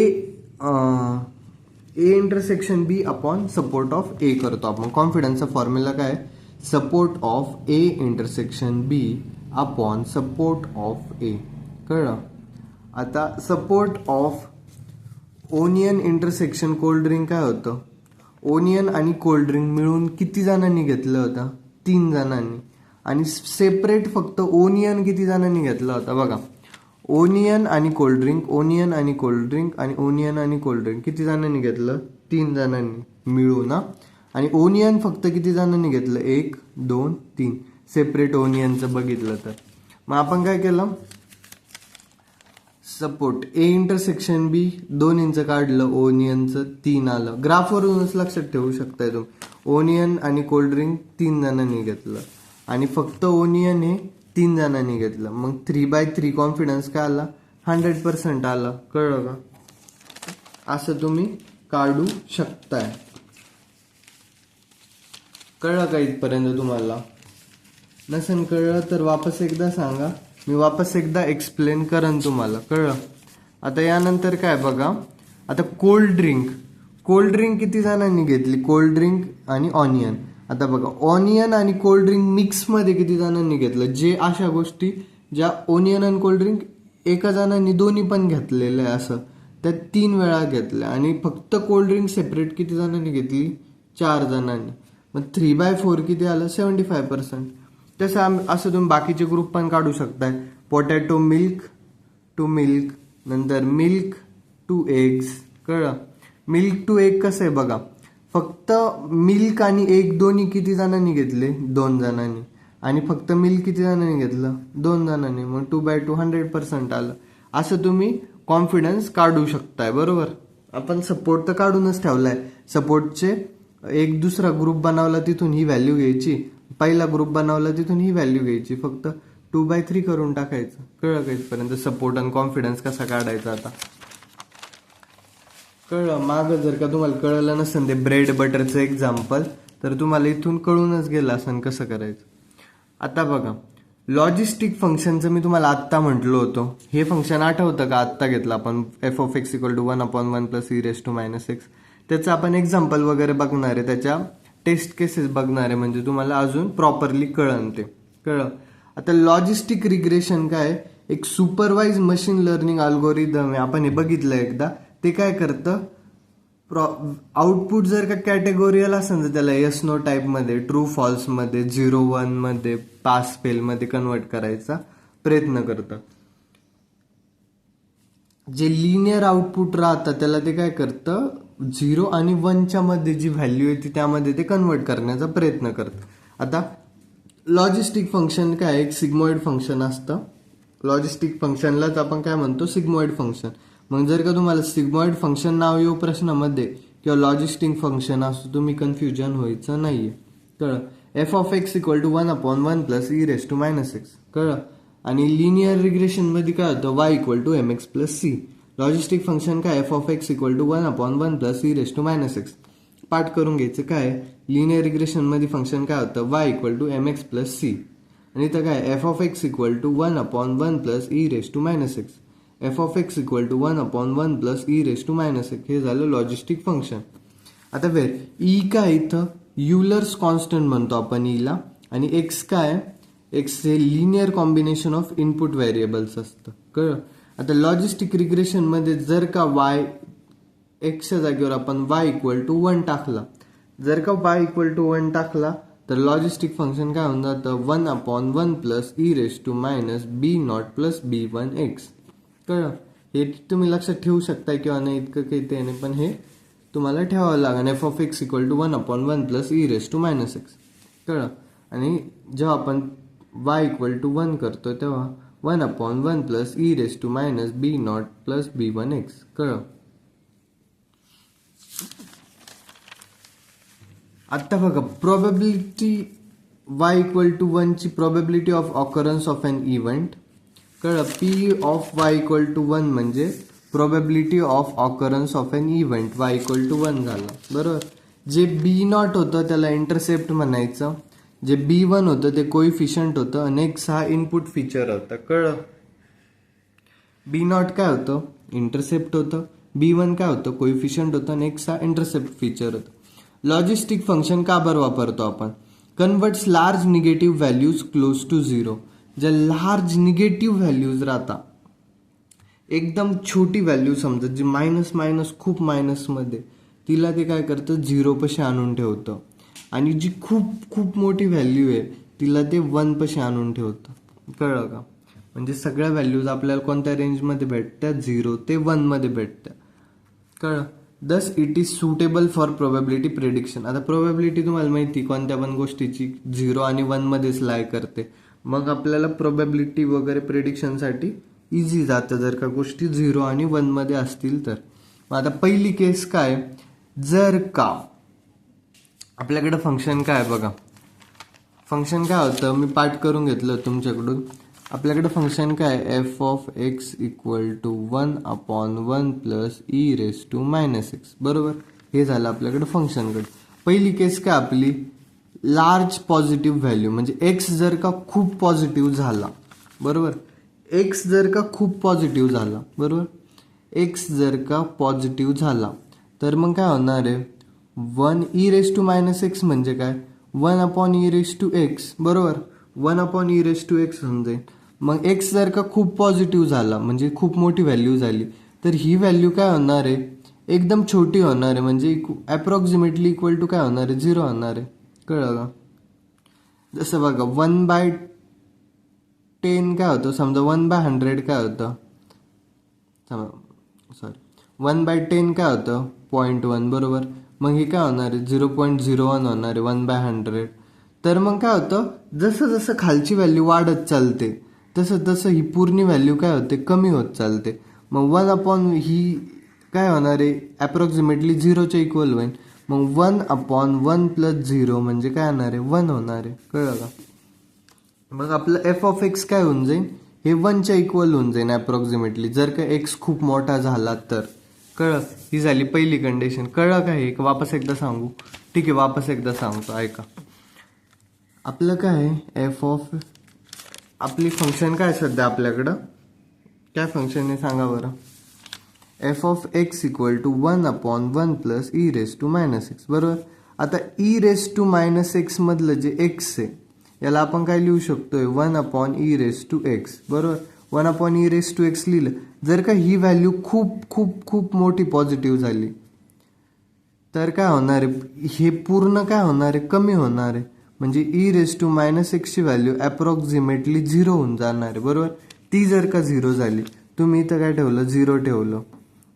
intersection B upon support of A करतो आपण. कॉन्फिडन्सचा फॉर्म्युला काय? Support of A intersection B upon support of A. कळलं? आता support of onion intersection cold drink काय होतं? ओनियन आणि कोल्ड ड्रिंक मिळून किती जणांनी घेतलं होतं? 3 जणांनी. आणि सेपरेट फक्त ओनियन किती जणांनी घेतला होता? बघा, ओनियन आणि कोल्ड ड्रिंक, ओनियन आणि कोल्ड ड्रिंक आणि ओनियन आणि कोल्ड ड्रिंक किती जणांनी घेतलं? 3 जणांनी मिळून ना. आणि ओनियन फक्त किती जणांनी घेतलं? 1 2 3. सेपरेट ओनियनचं बघितलं तर. मग आपण काय केलं? Support A intersection B 2 inch काढलं, ओनियनचं 3 आलं. ग्राफवरूनच लक्षात ठेवू शकताय तुम्ही. ओनियन आणि कोल्ड ड्रिंक 3 जणांनी घेतलं आणि फक्त ओनियन हे 3 जणांनी घेतलं. मग 3/3 कॉन्फिडन्स काय आला? 100% आला. कळलं का? असं तुम्ही काढू शकताय. कळलं का इथपर्यंत तुम्हाला? नसेल कळलं तर वापस एकदा सांगा. मी वापस एकदा एक्सप्लेन करन तुम्हाला. कळलं? आता यानंतर काय बघा. आता कोल्ड ड्रिंक किती जणांनी घेतली? कोल्ड ड्रिंक आणि ऑनियन. आता बघा, ऑनियन आणि कोल्ड ड्रिंक मिक्समध्ये किती जणांनी घेतलं? जे अशा गोष्टी ज्या ओनियन आणि कोल्ड ड्रिंक एका जणांनी दोन्ही पण घेतलेलं आहे असं, त्या 3 वेळा घेतल्या. आणि फक्त कोल्ड ड्रिंक सेपरेट किती जणांनी घेतली? 4 जणांनी. मग 3/4 किती आलं? 75%. तसं असं तुम्ही बाकीचे ग्रुप पण काढू शकताय. पोटॅटो मिल्क टू मिल्क, नंतर मिल्क टू एग्स. कळलं? मिल्क टू एग कसं आहे बघा, फक्त मिल्क आणि एग दोन्ही किती जणांनी घेतले? 2 जणांनी. आणि फक्त मिल्क किती जणांनी घेतलं? 2 जणांनी. मग 2/2 100% आलं. असं तुम्ही कॉन्फिडन्स काढू शकताय. बरोबर. आपण सपोर्ट तर काढूनच ठेवलाय. सपोर्टचे एक दुसरा ग्रुप बनवला, तिथून ही व्हॅल्यू घ्यायची. पहिला ग्रुप बनवला, तिथून ही व्हॅल्यू घ्यायची. फक्त 2/3 करून टाकायचं. कळलं का इथपर्यंत? सपोर्ट आणि कॉन्फिडन्स कसा काढायचा आता कळलं. मागं जर का तुम्हाला कळलं नसेल ते ब्रेड बटरचं एक्झाम्पल, तर तुम्हाला इथून कळूनच गेलं असेल कसं करायचं. आता बघा, लॉजिस्टिक फंक्शनचं मी तुम्हाला आत्ता म्हटलं होतं. हे फंक्शन आठवतं का? आत्ता घेतलं आपण f(x) = 1/1 + e⁻⁻x. त्याचं आपण एक्झाम्पल वगैरे बघणार आहे, त्याच्या टेस्ट केसेस बघणार आहे, म्हणजे तुम्हाला अजून प्रॉपरली कळन ते. कळलं? आता लॉजिस्टिक रिग्रेशन काय? एक सुपरवाइज मशीन लर्निंग अल्गोरिदम आहे. आपण हे बघितलं एकदा. ते काय करतं? आउटपुट जर का कॅटेगोरियल असेल तर त्याला येस नो टाईपमध्ये, ट्रू फॉल्समध्ये, 0-1 मध्ये, पास फेल मध्ये कन्वर्ट करायचा प्रयत्न करतं. जे लिनियर आउटपुट राहतं त्याला ते काय करतं? 0 आणि 1च्या मध्ये जी व्हॅल्यू येते त्यामध्ये ते कन्वर्ट करण्याचा प्रयत्न करतं. आता लॉजिस्टिक फंक्शन काय? एक सिग्मॉइड फंक्शन असतं. लॉजिस्टिक फंक्शनलाच आपण काय म्हणतो? Sigmoid function. मग जर का तुम्हाला सिग्मॉइड फंक्शन नाव येऊ प्रश्नामध्ये किंवा लॉजिस्टिक फंक्शन असं, तुम्ही कन्फ्युजन व्हायचं नाहीये. कळलं? f(x) = 1/1 + e⁻⁻x. कळलं? आणि लिनियर रिग्रेशन मध्ये काय होतं? y = mx + c. Logistic function काय? f(x) = 1/1 + e⁻⁻x. पाठ करून घ्यायचं. काय लिनियर रिग्रेशन मध्ये फंक्शन काय होतं? y = mx + c. आणि इथं काय? f(x) = 1/1 + e⁻⁻x. f(x) = 1/1 + e⁻⁻x. हे झालं लॉजिस्टिक फंक्शन. आता ई काय? इथं युलर्स कॉन्स्टंट म्हणतो आपण ईला. आणि एक्स काय? एक्स हे linear combination of input variables असतं. कळलं? आता लॉजिस्टिक रिग्रेशन मध्ये जर का y एक्सच्या जागेवर आपण y = 1 टाकला, जर का y = 1 टाकला तर लॉजिस्टिक फंक्शन काय होऊन जातं? 1/1 + e⁻⁻b0 + b1x. कळलं? हे तुम्ही लक्षात ठेवू शकता किंवा नाही इतकं काही ते नाही, पण हे तुम्हाला ठेवावं लागेल. f(x) = 1/1 + e⁻⁻x. कळलं? आणि जेव्हा आपण y = 1 करतो तेव्हा 1/1 + e⁻⁻b0 + b1x. कळलं? आता बघा प्रोबॅबिलिटी y इक्वल टू 1 ची probability of occurrence of an event कळलं. P of y equal to 1 म्हणजे probability of occurrence of an event y equal to 1 झालं बरोबर. जे B0 होतं त्याला इंटरसेप्ट म्हणायचं, जे B1 होतं ते कोइफिशियंट होतं आणि x हा इनपुट फीचर होता कळलं. B0 काय होतं इंटरसेप्ट होतं, B1 काय होतं कोइफिशियंट होतं आणि x हा इंटरसेप्ट फीचर होतं. लॉजिस्टिक फंक्शन का बरं वापरतो आपण, converts large negative values close to zero. ज्या लार्ज निगेटिव्ह व्हॅल्यूज राहतात, एकदम छोटी व्हॅल्यू समजा जी मायनस मायनस खूप मायनसमध्ये, तिला ते काय करतं झिरो पाशी आणून ठेवतं. आणि जी खूप खूप मोठी व्हॅल्यू आहे तिला ते 1 पाशी आणून ठेवतं कळलं का. म्हणजे सगळ्या व्हॅल्यूज आपल्याला कोणत्या रेंजमध्ये भेटतात 0 ते 1 मध्ये भेटतात कळलं. Thus it is suitable for probability prediction. आता प्रोबॅबिलिटी तुम्हाला माहिती कोणत्या पण गोष्टीची 0 आणि 1 मध्येच लाय करते, मग आपल्याला प्रोबॅबिलिटी वगैरे प्रेडिक्शनसाठी इझी जातं जर का गोष्टी 0 आणि 1 मध्ये असतील तर. मग आता पहिली केस काय, जर का आपल्याकडे फंक्शन काय बघा, फंक्शन काय होतं मी पाठ करून घेतलं तुमच्याकडून. आपल्याकडे फंक्शन काय f of x equal to 1/1 plus e raise to -x बरोबर. हे झालं आपल्याकडे फंक्शनकडे. पहिली केस काय आपली, लार्ज पॉझिटिव्ह व्हॅल्यू म्हणजे एक्स जर का खूप पॉझिटिव्ह झाला बरोबर, एक्स जर का खूप पॉझिटिव्ह झाला बरोबर, एक्स जर का पॉझिटिव्ह झाला तर मग काय होणार आहे 1 ई रेस टू -x म्हणजे काय 1/e रेस टू x बरोबर, 1/e रेस टू x होऊन जाईल. मग x जर का खूप पॉझिटिव्ह झाला म्हणजे खूप मोठी व्हॅल्यू झाली तर ही व्हॅल्यू काय होणार आहे एकदम छोटी होणार आहे, म्हणजे अप्रॉक्सिमेटली इक्वल टू काय होणार आहे 0 होणार आहे कळलं का. जसं बघा 1/10 काय होतं, समजा 1/100 काय होतं, सॉरी 1/10 काय होतं 0.1 बरोबर. मग हे काय होणार आहे 0.01 होणार आहे 1/100. तर मग काय होतं जसं जसं खालची व्हॅल्यू वाढत चालते तसं तसं ही पूर्ण व्हॅल्यू काय होते कमी होत चालते. मग 1 ही काय होणार आहे अप्रॉक्सिमेटली 0च्या इक्वल होईल. मग 1/1 + 0 म्हणजे काय होणार आहे 1 होणार आहे कळलं का. मग आपलं एफ ऑफ एक्स काय होऊन जाईल हे 1च्या इक्वल होऊन जाईल अप्रॉक्सिमेटली जर का एक्स खूप मोठा झाला तर कळलं. ही झाली पहिली कंडिशन कळलं का. हे वापस एकदा सांगू, ठीक आहे वापस एकदा सांगतो ऐका. आपलं काय आहे एफ ऑफ, आपली फंक्शन काय सध्या आपल्याकडं काय फंक्शन आहे सांगा बरं. F of x equal to 1/1 plus e raise to -x बरोबर. आता ई रेस टू -x मधलं जे एक्स आहे याला आपण काय लिहू शकतोय 1/e रेस टू x बरोबर. 1/e रेस टू x लिहिलं. जर का ही व्हॅल्यू खूप खूप खूप मोठी पॉझिटिव्ह झाली तर काय होणार आहे हे पूर्ण काय होणार आहे कमी होणार आहे, म्हणजे ई रेस टू -x ची व्हॅल्यू अप्रॉक्सिमेटली 0 होऊन जाणार आहे बरोबर. ती जर का 0 झाली, तुम्ही इथं काय ठेवलं 0 ठेवलं,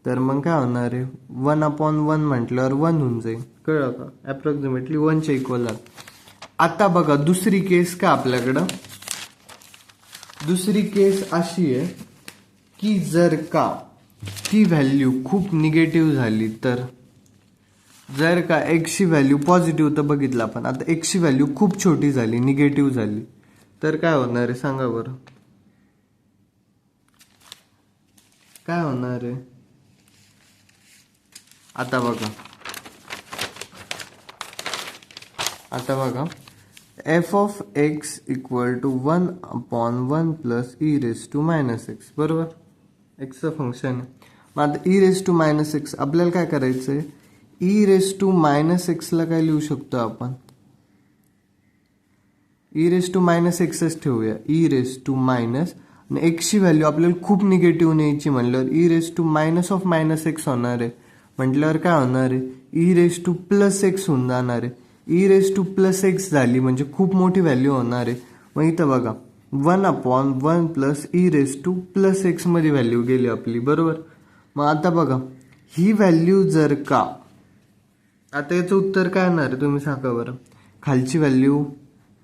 तर मग काय होणार आहे 1/1 म्हटल्यावर 1 होऊन जाईल कळलं का, अप्रॉक्सिमेटली 1च्या इक्वल. आता बघा दुसरी केस का आपल्याकडं, दुसरी केस अशी आहे की जर का ती व्हॅल्यू खूप निगेटिव्ह झाली तर, जर का एक्सची व्हॅल्यू पॉझिटिव्ह तर बघितलं आपण, आता एक्सची व्हॅल्यू खूप छोटी झाली निगेटिव्ह झाली तर काय होणार आहे सांगा बरं, काय होणार आहे. आता बघा f of x equal to 1/1 plus e raise to -x बरोबर. एक्सचं फंक्शन. मग आता ई रेस टू -x आपल्याला काय करायचं आहे, ई रेस टू -x ला काय लिहू शकतो आपण, ई रेस टू -xच ठेवूया. ई रेस टू मायनस आणि एक्सची व्हॅल्यू आपल्याला खूप निगेटिव्ह न्यायची म्हणल्यावर ई रेस टू -x होणार आहे. म्हटल्यावर काय होणार आहे ई रेस टू +x होऊन जाणार आहे. ई रेस टू +x झाली म्हणजे खूप मोठी व्हॅल्यू होणार आहे. मग इथं बघा 1/1 plus e raise to +x मध्ये व्हॅल्यू गेली आपली बरोबर. मग आता बघा ही व्हॅल्यू जर का, आता याचं उत्तर काय येणार आहे तुम्ही सांगा बरं. खालची व्हॅल्यू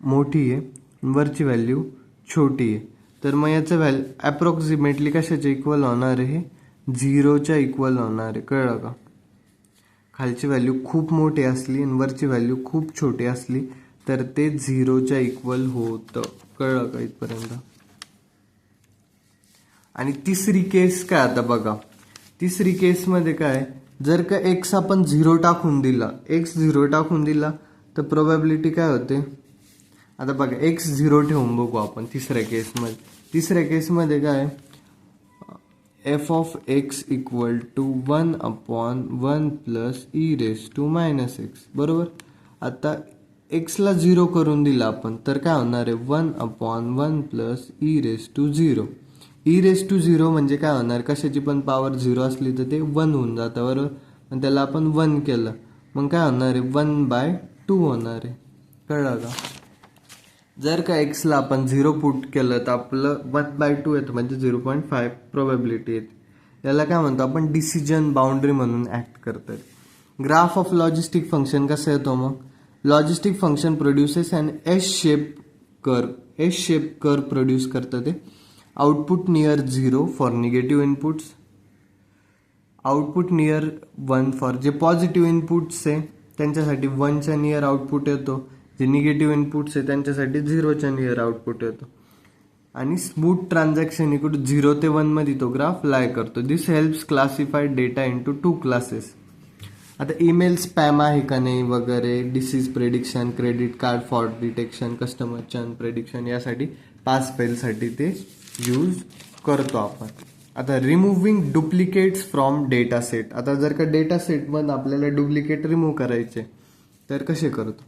मोठी आहे, वरची व्हॅल्यू छोटी आहे, तर मग याचं व्हॅल्यू अप्रॉक्सिमेटली कशाच्या इक्वल होणार आहे 0च्या इक्वल होणार आहे कळलं का. खालची व्हॅल्यू खूप मोठी असली आणि वरची व्हॅल्यू खूप छोटी असली तर ते 0च्या इक्वल होतं. कळलं का इथपर्यंत? आणि तिसरी केस काय आता बघा, तिसरी केसमध्ये काय, जर का एक्स आपण 0 टाकून दिला, एक्स 0 टाकून दिला तर प्रोबॅबिलिटी काय होते. आता बघा एक्स 0 ठेवून बघू आपण तिसऱ्या केसमध्ये. तिसऱ्या केसमध्ये काय, f of x equal to 1/1 plus e raise to minus x, बरोबर. आता एक्सला 0 करून दिला आपण तर काय होणार आहे, 1/1 plus e raise to 0. E raise to 0 म्हणजे काय होणार, कशाची पण पॉवर 0 असली तर ते 1 होऊन जातं, बरोबर. पण त्याला आपण 1 केलं मग काय होणार आहे, 1/2 होणार आहे. कळलं का? जर का एक्सला आपण 0 पुट केलं तर आपलं 1/2 येतं, म्हणजे 0.5 प्रोबॅबिलिटी येते. याला काय म्हणतो आपण, डिसिजन बाउंड्री म्हणून ऍक्ट करतात. ग्राफ ऑफ लॉजिस्टिक फंक्शन कसं येतो मग, logistic function produces and S shape curve produce करतं ते. Output near 0 for negative inputs, output near 1 for जे पॉझिटिव्ह इनपुट्स आहे त्यांच्यासाठी 1च्या नियर आउटपुट येतो, जे निगेटिव्ह इनपुट्स आहे त्यांच्यासाठी 0च्या नियर आउटपुट येतो. आणि स्मूथ ट्रान्झॅक्शन इकडे 0 ते 1 मध्ये तो ग्राफ लाय करतो. This helps classify data into 2 classes. आता ईमेल स्पॅम आहे का नाही वगैरे, disease prediction, credit card fraud detection, customer churn prediction, यासाठी पास फेलसाठी ते यूज करतो आपण. आता removing duplicates from data set. आता जर का डेटा सेटमधून आपल्याला डुप्लिकेट रिमूव्ह करायचे तर कसे करतो.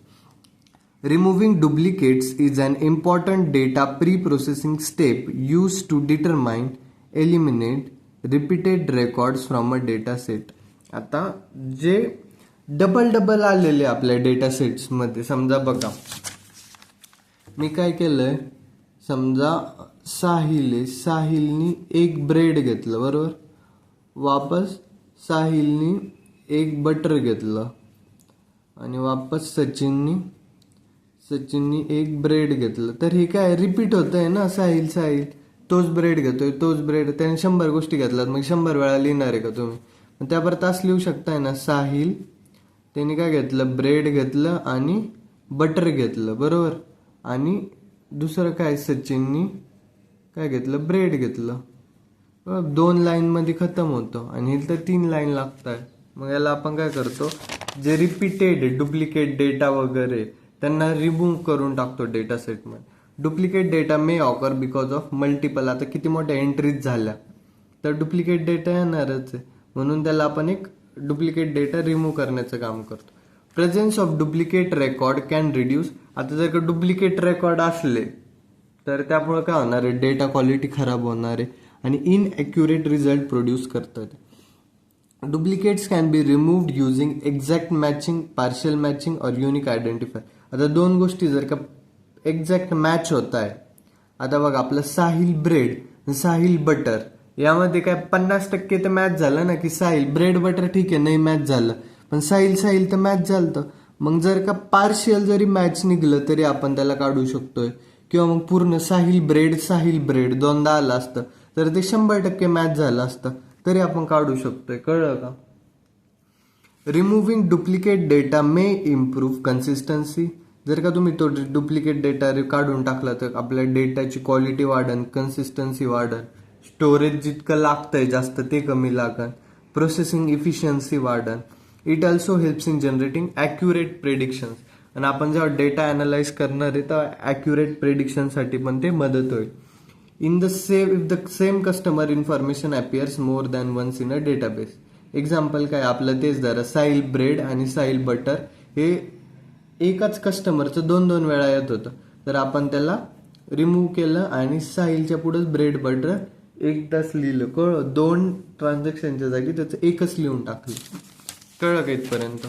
Removing duplicates is an important data pre processing step use to determine eliminate repeated records from a data set. आता जे डबल आलेले आपल्या डेटा सेट्समध्ये, समजा बघा मी काय केलंय, समजा साहिलनी एक ब्रेड घेतलं, बरोबर. वापस साहिलनी एक बटर घेतलं आणि वापस सचिननी एक ब्रेड घेतलं. तर हे काय रिपीट होत आहे ना, साहिल तोच ब्रेड घेतोय, तोच ब्रेड, त्याने 100 गोष्टी घेतल्यात, मग 100 वेळा लिहिणार आहे का तुम्ही. मग त्यावर तास लिहू शकताय ना, साहिल त्याने काय घेतलं, ब्रेड घेतलं आणि बटर घेतलं, बरोबर. आणि दुसरं काय, सचिननी काय घेतलं, ब्रेड घेतलं. 2 लाईन मध्ये खतम होतं आणि हे तर 3 लाईन लागतात. मग याला आपण काय करतो, जे रिपीटेड डुप्लिकेट डेटा वगैरे त्यांना रिमूव्ह करून टाकतो डेटा सेटमध्ये. Duplicate data may occur because of multiple, आता किती मोठ्या एंट्रीज झाल्या तर डुप्लिकेट डेटा येणारच आहे, म्हणून त्याला आपण एक डुप्लिकेट डेटा रिमूव्ह करण्याचं काम करतो. Presence of duplicate record can reduce. आता जर का डुप्लिकेट रेकॉर्ड असले तर त्यामुळे काय होणार आहे, डेटा क्वालिटी खराब होणार आहे आणि इनॲक्युरेट रिझल्ट प्रोड्यूस करतात. Duplicates can be removed using exact matching, partial matching और युनिक आयडेंटिफाय. आता 2 गोष्टी जर का एक्झॅक्ट मॅच होत आहे, आता बघा आपलं साहिल ब्रेड, साहिल बटर, यामध्ये काय 50% तर मॅच झालं ना, की साहिल ब्रेड बटर ठीक आहे नाही मॅच झालं, पण साहिल तर मॅच झालं. मग जर का पार्शियल जरी मॅच निघलं तरी आपण त्याला काढू शकतोय, किंवा मग पूर्ण साहिल ब्रेड 2दा आलं असतं तर ते 100% मॅच झालं असतं तरी आपण काढू शकतोय. कळलं का? रिमुव्हिंग डुप्लिकेट डेटा मे इम्प्रूव्ह कन्सिस्टन्सी. जर का तुम्ही तो डुप्लिकेट डेटा काढून टाकला तर आपल्या डेटाची क्वालिटी वाढन, कन्सिस्टन्सी वाढन, स्टोरेज जितकं लागतंय जास्त ते कमी लागन, प्रोसेसिंग इफिशियन्सी वाढन. It also helps in generating accurate predictions. आणि आपण जेव्हा डेटा अनालाइज करणार आहे तर ॲक्युरेट प्रेडिक्शनसाठी पण ते मदत होईल. If the same customer information appears more than once in a database. Example काय आपलं तेच धरा, साहिल ब्रेड आणि साहिल बटर हे एकाच कस्टमरचं 2 वेळा येत होतं, तर आपण त्याला रिमूव्ह केलं आणि साहिलच्या पुढेच ब्रेड बटर एकदाच लिहिलं. कळलं? 2 ट्रान्झॅक्शनच्या जागी त्याचं एकच लिहून टाकलं. कळलं का इथपर्यंत?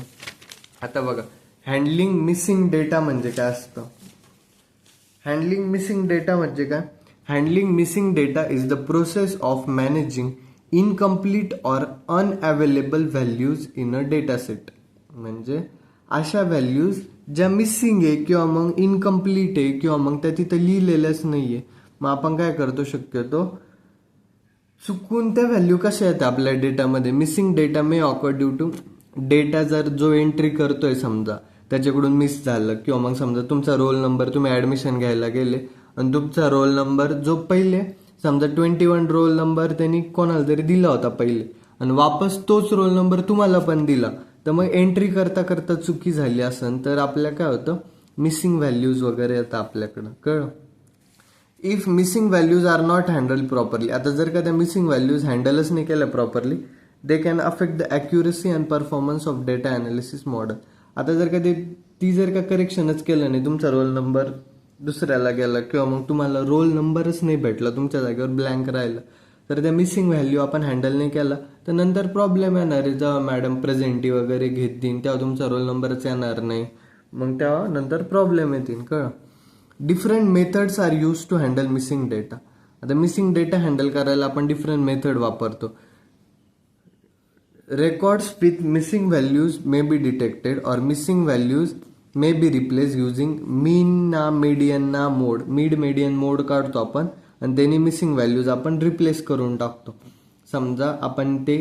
आता बघा हँडलिंग मिसिंग डेटा म्हणजे काय असतं. हँडलिंग मिसिंग डेटा म्हणजे काय, handling missing data is the process of managing incomplete or unavailable values in a data set. म्हणजे अशा व्हॅल्यूज ज्या मिसिंग आहे किंवा मग इनकम्प्लीट आहे किंवा मग त्या तिथं लिहिलेल्याच नाहीये. मग आपण काय करतो, शक्यतो चुकून त्या व्हॅल्यू कशा येतात आपल्या डेटामध्ये. Missing data may occur due to data जर जो एंट्री करतोय समजा त्याच्याकडून मिस झालं, किंवा मग समजा तुमचा रोल नंबर, तुम्ही ऍडमिशन घ्यायला गेले आणि तुमचा रोल नंबर जो पहिले समजा 21 रोल नंबर त्यांनी कोणाला तरी दिला होता पहिले आणि वापस तोच रोल नंबर तुम्हाला पण दिला, तर मग एंट्री करता करता चुकी झाली असेल तर आपल्या काय होतं, मिसिंग व्हॅल्यूज वगैरे येतात आपल्याकडं, कळलं. If missing values are not handle properly, आता जर का त्या मिसिंग व्हॅल्यूज हँडलच नाही केल्या properly, they can affect the accuracy and performance of data analysis model. आता जर का ती जर का करेक्शनच केलं नाही, तुमचा रोल नंबर दुसऱ्याला गेला किंवा मग तुम्हाला रोल नंबरच नाही भेटला, तुमच्या जागेवर ब्लँक राहिलं, तर त्या मिसिंग व्हॅल्यू आपण हँडल नाही केला तर नंतर प्रॉब्लेम येणार आहे. जेव्हा मॅडम प्रेझेंटी वगैरे घेतील तेव्हा तुमचा रोल नंबरच येणार नाही, मग तेव्हा नंतर प्रॉब्लेम येतील, कळलं. Different methods are use to handle missing data. आता मिसिंग डेटा हँडल करायला आपण डिफरंट मेथड वापरतो. Records with missing values may be detected or missing values may be replace using mean ना मीडियन ना मोड. मीडियन मोड काढतो आपण आणि त्यांनी मिसिंग व्हॅल्यूज आपण रिप्लेस करून टाकतो. समजा आपण ते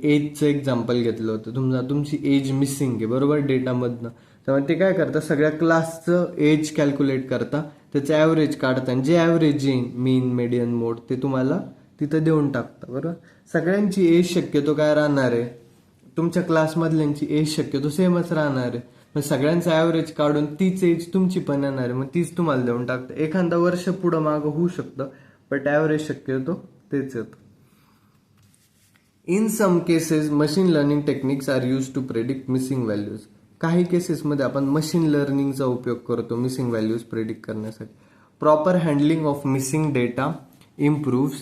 एजचं एक्झाम्पल घेतलं होतं, तुमची एज मिसिंग आहे बरोबर डेटामधनं, त्यामुळे ते काय करतात, सगळ्या क्लासचं एज कॅल्क्युलेट करता, त्याचं ॲव्हरेज काढता आणि जे ॲव्हरेज येईन मीन मीडियन मोड ते तुम्हाला तिथं देऊन टाकता बरोबर. सगळ्यांची एज शक्यतो काय राहणार आहे, तुमच्या क्लासमधल्यांची एज शक्यतो सेमच राहणार आहे, मग सगळ्यांचं ॲव्हरेज काढून तीच एज तुमची पण येणार आहे, मग तीच तुम्हाला देऊन टाकतं. एखादा वर्ष पुढं मागं होऊ शकतं बट ॲव्हरेज शक्यतो तेच येतं. In some cases machine learning techniques are use to predict missing values. काही केसेसमध्ये आपण मशीन लर्निंगचा उपयोग करतो मिसिंग व्हॅल्यूज प्रेडिक्ट करण्यासाठी. Proper handling of missing data improves,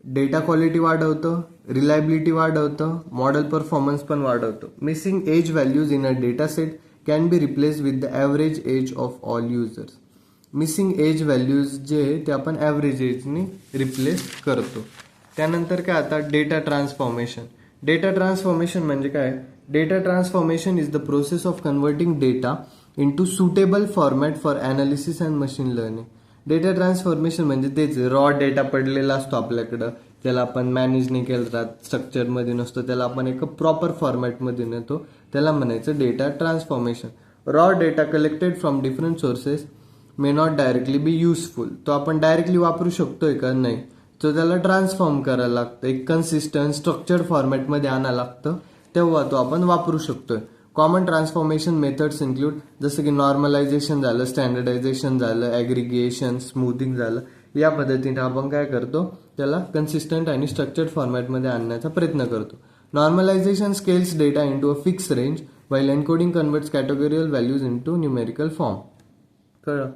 data quality वाढवतं, रिलायबिलिटी वाढवतं, मॉडेल परफॉर्मन्स पण वाढवतं. Missing age values in a data set can be replace with the average age of all users. Missing age values जे ते आपण average Ejani replace करतो. त्यानंतर काय आता डेटा ट्रान्सफॉर्मेशन. डेटा ट्रान्सफॉर्मेशन म्हणजे काय, data transformation is the process of converting data into suitable format for analysis and machine learning. Data transformation म्हणजे तेच रॉ डेटा पडलेला असतो आपल्याकडं, त्याला आपण मॅनेज नाही केलं राहत, स्ट्रक्चरमध्ये नसतो, त्याला आपण एक प्रॉपर फॉर्मॅटमध्ये नेतो, त्याला म्हणायचं data transformation. Raw data collected from different sources may not directly B useful. तो आपण डायरेक्टली वापरू शकतोय का, नाही, तो त्याला ट्रान्सफॉर्म करायला लागतं, एक कन्सिस्टंट स्ट्रक्चर्ड फॉर्मॅटमध्ये आणायला लागतं, तेव्हा तो आपण वापरू शकतोय. कॉमन ट्रान्सफॉर्मेशन मेथड्स इन्क्लूड जसं की नॉर्मलायझेशन झालं, स्टँडर्डायझेशन झालं, ॲग्रिगेशन, स्मूथिंग झालं. या पद्धतीने आपण काय करतो, त्याला कन्सिस्टंट आणि स्ट्रक्चर्ड फॉर्मॅटमध्ये आणण्याचा प्रयत्न करतो. Normalisation scales data into a fix range while encoding converts categorical values into numerical form. कळलं.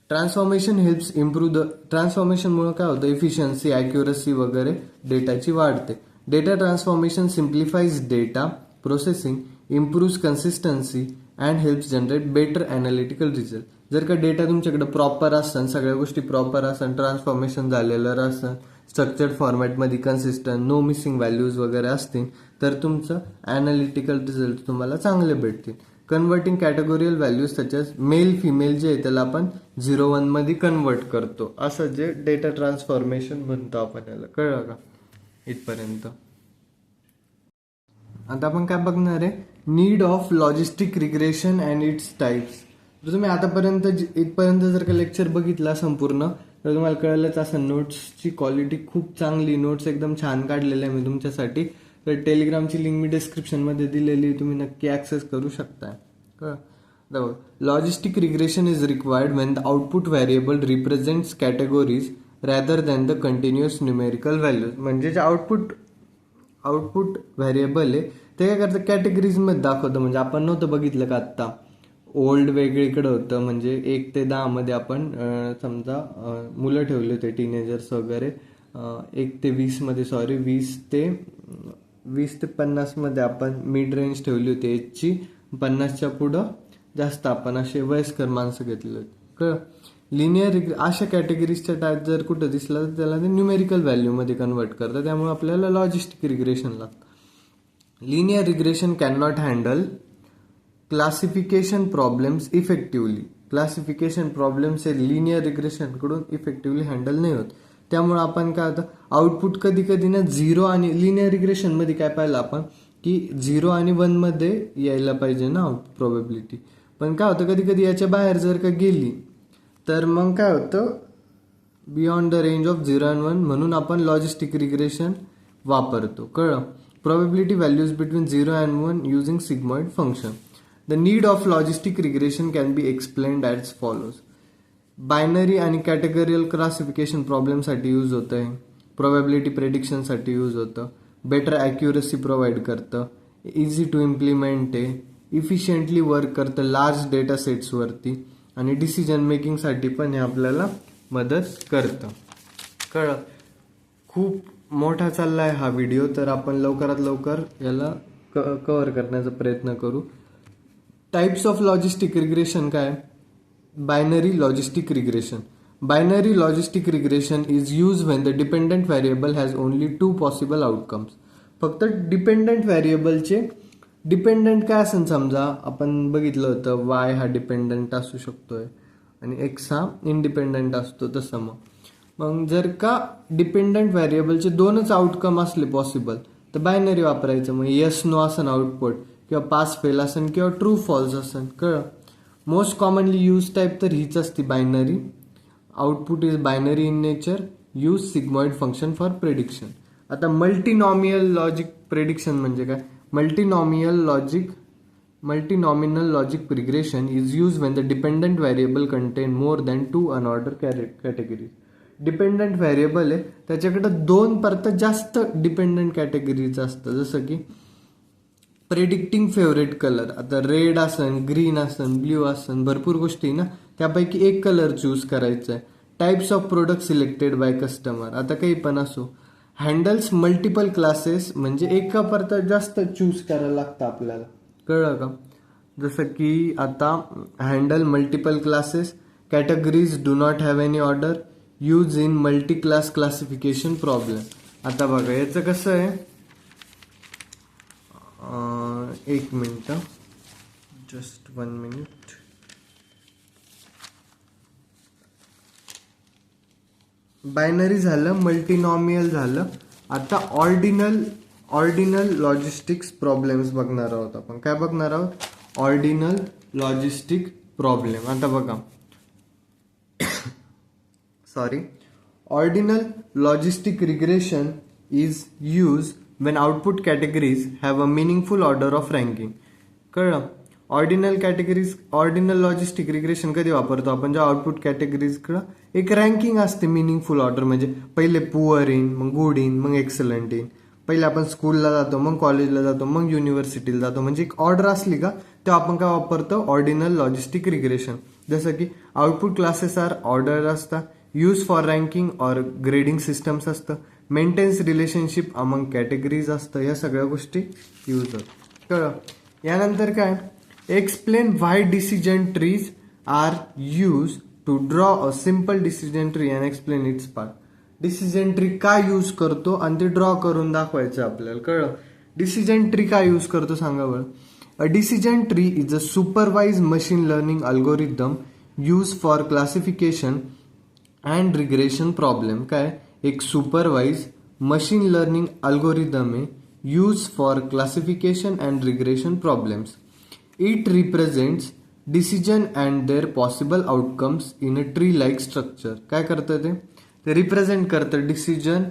ट्रान्सफॉर्मेशन हेल्प्स इम्प्रूव्ह द, ट्रान्सफॉर्मेशनमुळे काय होतं, इफिशियन्सी, ॲक्युरसी वगैरे डेटाची वाढते. Data transformation simplifies data processing, improves consistency and helps generate better analytical result. जर का data तुमच्याकडे प्रॉपर असन, सगळ्या गोष्टी प्रॉपर असन, ट्रान्सफॉर्मेशन झालेलं असन, स्ट्रक्चर्ड फॉर्मॅटमध्ये कन्सिस्टंट, नो मिसिंग व्हॅल्यूज वगैरे असतील तर तुमचं ॲनालिटिकल रिझल्ट तुम्हाला चांगले भेटतील. कन्वर्टिंग कॅटेगोरियल व्हॅल्यूज त्याच्याच मेल फिमेल जे आहे त्याला आपण 0-1 मध्ये कन्वर्ट करतो, असं जे डेटा ट्रान्सफॉर्मेशन म्हणतो आपण याला. कळलं का इथपर्यंत. आता आपण काय बघणार आहे, need of logistic regression and it's types. जर तुम्ही आतापर्यंत इथपर्यंत जर का लेक्चर बघितला संपूर्ण तर तुम्हाला कळलंच असं नोट्सची क्वालिटी खूप चांगली, नोट्स एकदम छान काढलेले आहे मी तुमच्यासाठी. तर टेलिग्रामची लिंक मी डिस्क्रिप्शनमध्ये दिलेली, तुम्ही नक्की ॲक्सेस करू शकता. कळलं. Logistic regression is required when the output variable represents categories rather than the continuous numerical values. म्हणजे जे आउटपुट व्हेरिएबल आहे ते काय करतं, कॅटेगरीजमध्ये दाखवतं. म्हणजे आपण नव्हतं बघितलं का आत्ता, ओल्ड वेगळीकडे होतं, म्हणजे 1 ते 10 मध्ये आपण समजा मुलं ठेवले होते, टीनेजर्स वगैरे, 1 ते 20 मध्ये, 20 ते 50 मध्ये आपण मिड रेंज ठेवली होती एजची, 50च्या पुढं जास्त आपण असे वयस्कर माणसं घेतले होते. लिनियर अशा कॅटेगरीजच्या टाईप जर कुठं दिसला तर त्याला ते न्यूमेरिकल व्हॅल्यूमध्ये कन्वर्ट करतं, त्यामुळे आपल्याला लॉजिस्टिक रिग्रेशन लागतं. Linear regression can not handle classification problems effectively. Classification problems हे लिनियर रिग्रेशन कडून इफेक्टिव्हली हँडल नाही होत. त्यामुळे आपण काय होतं, आउटपुट कधी कधी ना 0 आणि लिनियर रिग्रेशन मध्ये काय पाहिलं आपण की 0 आणि 1 मध्ये यायला पाहिजे ना प्रोबॅबिलिटी. पण काय होतं, कधी कधी याच्या बाहेर जर का गेली तर मग काय होतं, beyond the range of 0 and 1, म्हणून आपण लॉजिस्टिक रिग्रेशन वापरतो. कळलं. Probability values between 0 and 1 using sigmoid function. The need of logistic regression can be explained as follows. Binary आणि कॅटेगरियल क्लासिफिकेशन प्रॉब्लेमसाठी यूज होतं आहे. प्रोबॅबिलिटी प्रेडिक्शनसाठी यूज होतं. बेटर ॲक्युरसी प्रोव्हाइड करतं. Easy to implement आहे. इफिशियंटली वर्क करतं large data सेट्सवरती. आणि decision मेकिंगसाठी पण हे आपल्याला मदत करतं. कळलं. खूप मोठा चालला आहे हा व्हिडिओ, तर आपण लवकरात लवकर याला कव्हर करण्याचा प्रयत्न करू. टाइप्स ऑफ लॉजिस्टिक रिग्रेशन काय? Binary logistic regression. Binary logistic regression is used when the dependent variable has only two possible outcomes. फक्त डिपेंडंट व्हेरिएबलचे डिपेंडंट काय असेल, समजा आपण बघितलं होतं y हा डिपेंडंट असू शकतोय आणि x हा इंडिपेंडंट असतो. तसं मग जर का डिपेंडंट व्हेरिएबलचे दोनच आउटकम असले पॉसिबल तर बायनरी वापरायचं. मग येस नो असन आउटपुट, किंवा पास फेल असन, किंवा ट्रू फॉल्स असन. कळलं. मोस्ट कॉमनली यूज टाईप तर हीच असते binary. Output is binary in nature. Use sigmoid function for prediction. आता मल्टीनॉमियल लॉजिक प्रेडिक्शन म्हणजे काय? Multinomial logic regression is use when the dependent variable contain more than 2 unorder categories. Dependent variable आहे त्याच्याकडे 2 परत जास्त डिपेंडंट कॅटेगरीज असतं. जसं की प्रेडिक्टिंग फेवरेट कलर. आता रेड असन, ग्रीन असन, ब्ल्यू असन, भरपूर गोष्टी ना, त्यापैकी एक कलर चूज करायचा आहे. Types of product selected by customer. आता काही पण असो. हँडल्स मल्टिपल क्लासेस, म्हणजे एका परत जास्त चूज करायला लागतं आपल्याला. कळलं का? जसं की आता handle multiple classes. Categories do not have any order. Use in multi class classification problem. आता बघा याचं कसं आहे, एक मिनिट, जस्ट 1 मिनिट. बायनरी झालं, मल्टीनॉमियल झालं. आता ऑर्डिनल लॉजिस्टिक्स प्रॉब्लेम्स बघणार आहोत आपण. काय बघणार आहोत? Ordinal logistic problem. आता बघा, ordinal logistic regression is use when output categories have a meaningful order of ranking. कळलं. ऑर्डिनल लॉजिस्टिक रिग्रेशन कधी वापरतो आपण? जेव्हा आउटपुट कॅटेगरीजकडं एक रँकिंग असते मिनिंगफुल ऑर्डर. म्हणजे पहिले पुअर येईन, मग गुड येईन, मग एक्सलंट येईन. पहिले आपण स्कूलला जातो, मग कॉलेजला जातो, मग युनिव्हर्सिटीला जातो. म्हणजे एक ऑर्डर असली का तेव्हा आपण काय वापरतो? Ordinal logistic regression. जसं की आउटपुट क्लासेस आर ऑर्डर असतात. Use for ranking or grading systems असतं. मेंटेन्स रिलेशनशिप अमंग कॅटेगरीज असतं. या सगळ्या गोष्टी यूज होतात. कळलं. यानंतर काय? Explain why decision trees are use to draw a simple decision tree and explain its part. Decision tree काय यूज करतो आणि ते ड्रॉ करून दाखवायचं आपल्याला. कळलं. डिसिजन ट्री काय यूज करतो सांगा बरं. A decision tree is a supervise machine learning algorithm use for classification and regression problem. काय? एक सुपरवाइज मशीन लर्निंग अल्गोरिदम आहे use for classification and regression problems. It represents decision and their possible outcomes in a tree like structure. काय करतं ते represent करतं decision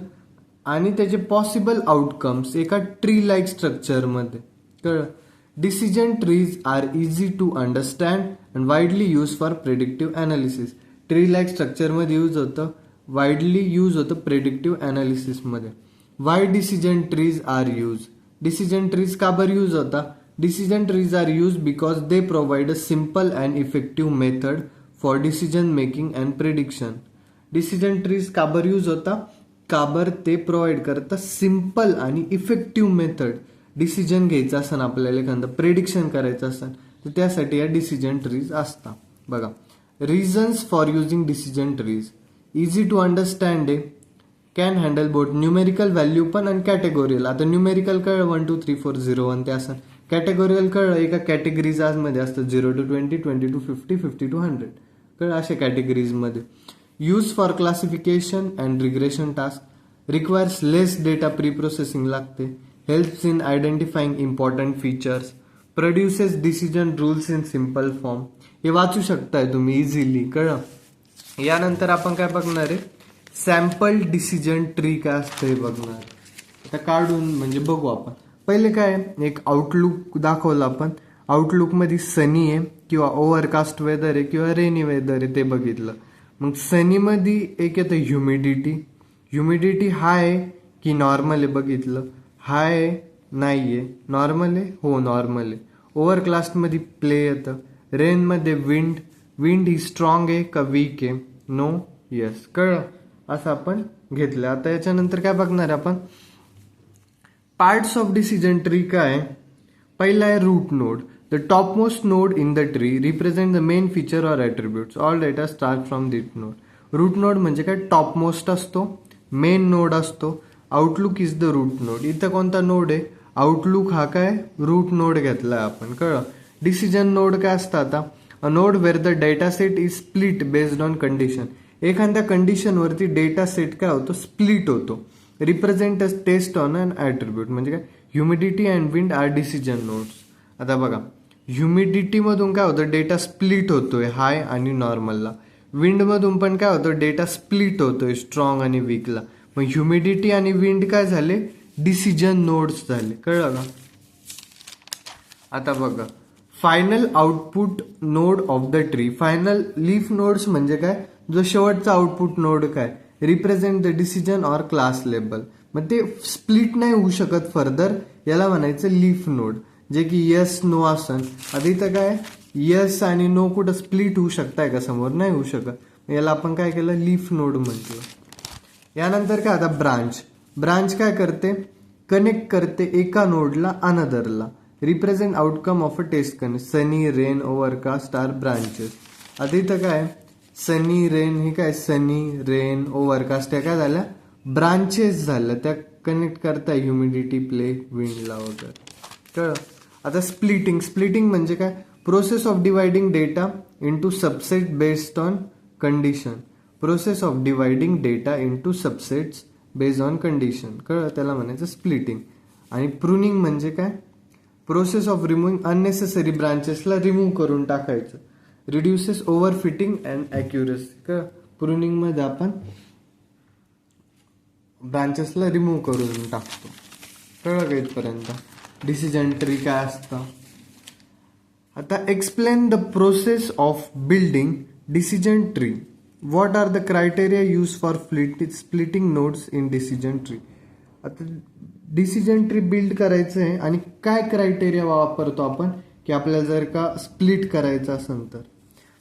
आणि त्याचे possible outcomes एका ट्री लाईक स्ट्रक्चरमध्ये. कळलं. Decision trees are easy to understand and widely use for predictive analysis. Tree like स्ट्रक्चरमध्ये यूज होतं, वाईडली यूज होतं प्रेडिक्टिव्ह अनालिसिसमध्ये. Why decision trees are use. Decision trees का बरं यूज होता? Decision trees are use because they provide a simple and effective method for decision making and prediction. Decision trees का बरं use होता? का बरं ते प्रोव्हाइड करतात सिम्पल आणि इफेक्टिव्ह मेथड. डिसिजन घ्यायचं असेल आपल्याला, एखादं प्रेडिक्शन करायचं असेल तर त्यासाठी या डिसिजन ट्रीज असतात. बघा, reasons for using decision trees. Easy to understand आहे. Can handle both numerical value पण आणि कॅटेगोरियल. आता न्यूमेरिकल कळलं 1 2 3 4 0 1 ते असं. कॅटेगोरियल कळलं एका कॅटेगरीज मध्ये असतं 0 to 20, 20 to 50, 50 to 100. कळलं अशा कॅटेगरीजमध्ये. Use for classification and regression task. Requires less data pre processing लागते. Helps in identifying important features, produces decision rules in simple form. हे वाचू शकताय तुम्ही इझिली, कळलं. यानंतर आपण काय बघणार आहे, सॅम्पल डिसिजन ट्री काय असतं हे बघणार. आता काढून म्हणजे बघू आपण. पहिले काय, एक आउटलुक दाखवलं आपण. आउटलुकमध्ये सनी आहे किंवा ओव्हरकास्ट वेदर आहे किंवा रेनी वेदर आहे ते बघितलं. मग सनीमध्ये एक येतं ह्युमिडिटी. ह्युमिडिटी हाय आहे की नॉर्मल आहे बघितलं. हाय आहे, नाही आहे. नॉर्मल आहे, हो नॉर्मल आहे. ओव्हरकास्टमध्ये प्ले येतं. रेनमध्ये विंड. विंड ही स्ट्रॉंग आहे का वीक आहे, नो, येस. कळलं, असं आपण घेतलं. आता याच्यानंतर काय बघणार आपण, पार्ट्स ऑफ डिसिजन ट्री काय. पहिला आहे root node. The topmost node in the tree represent the main feature or attributes. All data start from this node. Root node म्हणजे काय, टॉपमोस्ट असतो, मेन नोड असतो. Outlook is the root node. इथं कोणता node आहे, outlook हा काय route node घेतलाय आपण, कळलं. डिसिजन नोड काय असतं आता, a node where the data set is split based on condition. एखाद्या कंडिशनवरती डेटा सेट काय होतो, स्प्लिट होतो. Represent a test on an attribute म्हणजे काय, humidity and wind are decision nodes. आता बघा, ह्युमिडिटीमधून काय होतं, डेटा स्प्लिट होतोय हाय आणि नॉर्मलला. विंडमधून पण काय होतं, डेटा स्प्लिट होतोय स्ट्रॉंग आणि वीकला. मग ह्युमिडिटी आणि विंड काय झाले, डिसिजन नोड्स झाले, कळलं का. आता बघा, final output node of the tree. Final leaf nodes म्हणजे काय, जो शेवटचा आउटपुट नोड काय, represent the decision or class label. मग ते स्प्लिट नाही होऊ शकत फर्दर, याला म्हणायचं लीफ नोड, जे की यस नो असन. आता इथं काय, यस आणि नो कुठं स्प्लिट होऊ शकताय का समोर, नाही होऊ शकत. याला आपण काय केलं, लीफ नोड म्हटलं. यानंतर काय, आता ब्रांच. ब्रांच काय करते, कनेक्ट करते एका नोडला अनदरला. Represent outcome of a test condition. Sunny, rain, overcast are branches. आता इथं काय, सनी, रेन हे काय, सनी, रेन, ओव्हरकास्ट त्या काय झाल्या, ब्रांचेस झाल्या. त्या कनेक्ट करताय ह्युमिडिटी, प्ले, विंडला वगैरे, कळलं. आता स्प्लिटिंग. स्प्लिटिंग म्हणजे काय, process of dividing data into subset based on condition. Process of dividing data into subsets based on condition, कळलं, त्याला म्हणायचं स्प्लिटिंग. आणि प्रुनिंग म्हणजे काय, प्रोसेस ऑफ रिमूव्हिंग अननेसेसरी ब्रांचेसला रिमूव्ह करून टाकायचं. Reduces overfitting and accuracy. कळलं, प्रुनिंग मध्ये आपण ब्रांचेसला रिमूव्ह करून टाकतो, कळलं का इथपर्यंत. डिसिजन ट्री काय असतं. आता explain the process of building decision tree. What are the criteria use for splitting nodes in decision tree. आता डिसिजन ट्री बिल्ड करायचं आहे आणि काय क्रायटेरिया वापरतो आपण की आपल्याला जर का स्प्लिट करायचं असेल तर.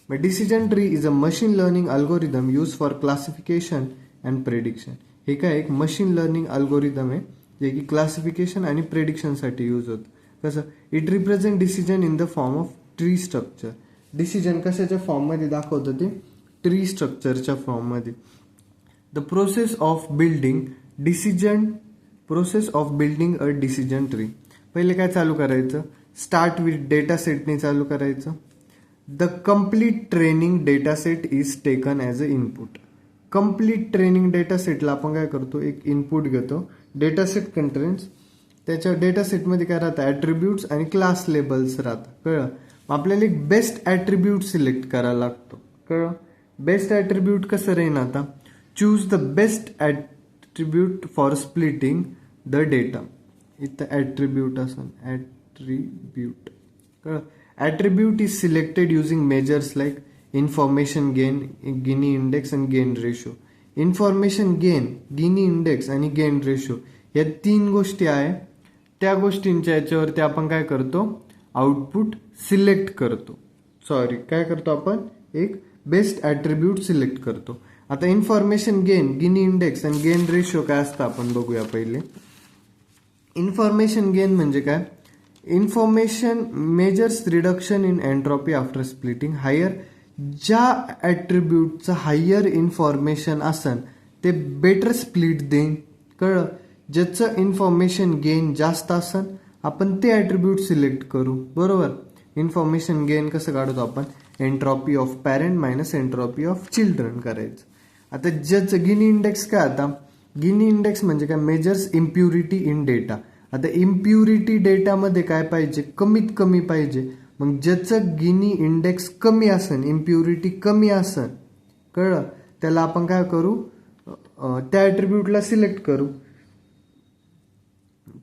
मग decision tree is a machine learning algorithm use for classification and prediction. हे काय, एक मशीन लर्निंग अल्गोरिदम आहे जे की क्लासिफिकेशन आणि प्रेडिक्शनसाठी यूज होतं. कसं, it represent decision in the form of tree structure. Decision कशाच्या फॉर्ममध्ये दाखवतं ते, ट्री स्ट्रक्चरच्या फॉर्ममध्ये. The process of building decision, process of building a decision tree. पहिले काय चालू करायचं, स्टार्ट विथ डेटा सेटने चालू करायचं. The complete training data set is taken as a input. Complete training data सेटला आपण काय करतो, एक इनपुट घेतो. डेटा सेट कंटेन्स, त्याच्या डेटा सेटमध्ये काय राहतं, ॲट्रिब्यूट्स आणि क्लास लेबल्स राहतात, कळलं. आपल्याला एक बेस्ट ॲट्रिब्यूट सिलेक्ट करायला लागतो, कळलं. बेस्ट ॲट्रिब्यूट कसं राहीन, आता choose the best attribute for splitting the data. इथं ॲट्रिब्यूट असन, ॲट्रिब्यूट, कळलं. Attribute is selected using measures like information gain, Gini index and gain ratio. Information gain, Gini index आणि गेन रेशो या 3 गोष्टी आहे. त्या गोष्टींच्या याच्यावरती आपण काय करतो, आउटपुट सिलेक्ट करतो. काय करतो आपण, एक बेस्ट ॲट्रिब्यूट सिलेक्ट करतो. आता इन्फॉर्मेशन गेन, गिनी इंडेक्स आणि गेन रेशो काय असतं आपण बघूया पहिले. इन्फॉर्मेशन गेन म्हणजे काय, information measures reduction in entropy after splitting. Higher, ज्या ॲट्रिब्यूटचं हायर इन्फॉर्मेशन असन ते बेटर स्प्लिट देईन, कळलं. ज्याचं इन्फॉर्मेशन गेन जास्त असन आपण ते ॲट्रिब्यूट सिलेक्ट करू, बरोबर. इन्फॉर्मेशन गेन कसं काढतो आपण, entropy of parent minus entropy of children करायचं. आता ज्याचं गिनी इंडेक्स काय, आता गिनी इंडेक्स म्हणजे काय, मेजर्स इम्प्युरिटी इन डेटा. आता इम्प्युरिटी डेटामध्ये काय पाहिजे, कमीत कमी पाहिजे. मग ज्याचं गिनी इंडेक्स कमी असेल, इम्प्युरिटी कमी असेल, कळलं, त्याला आपण काय करू, त्या ॲट्रिब्यूटला सिलेक्ट करू.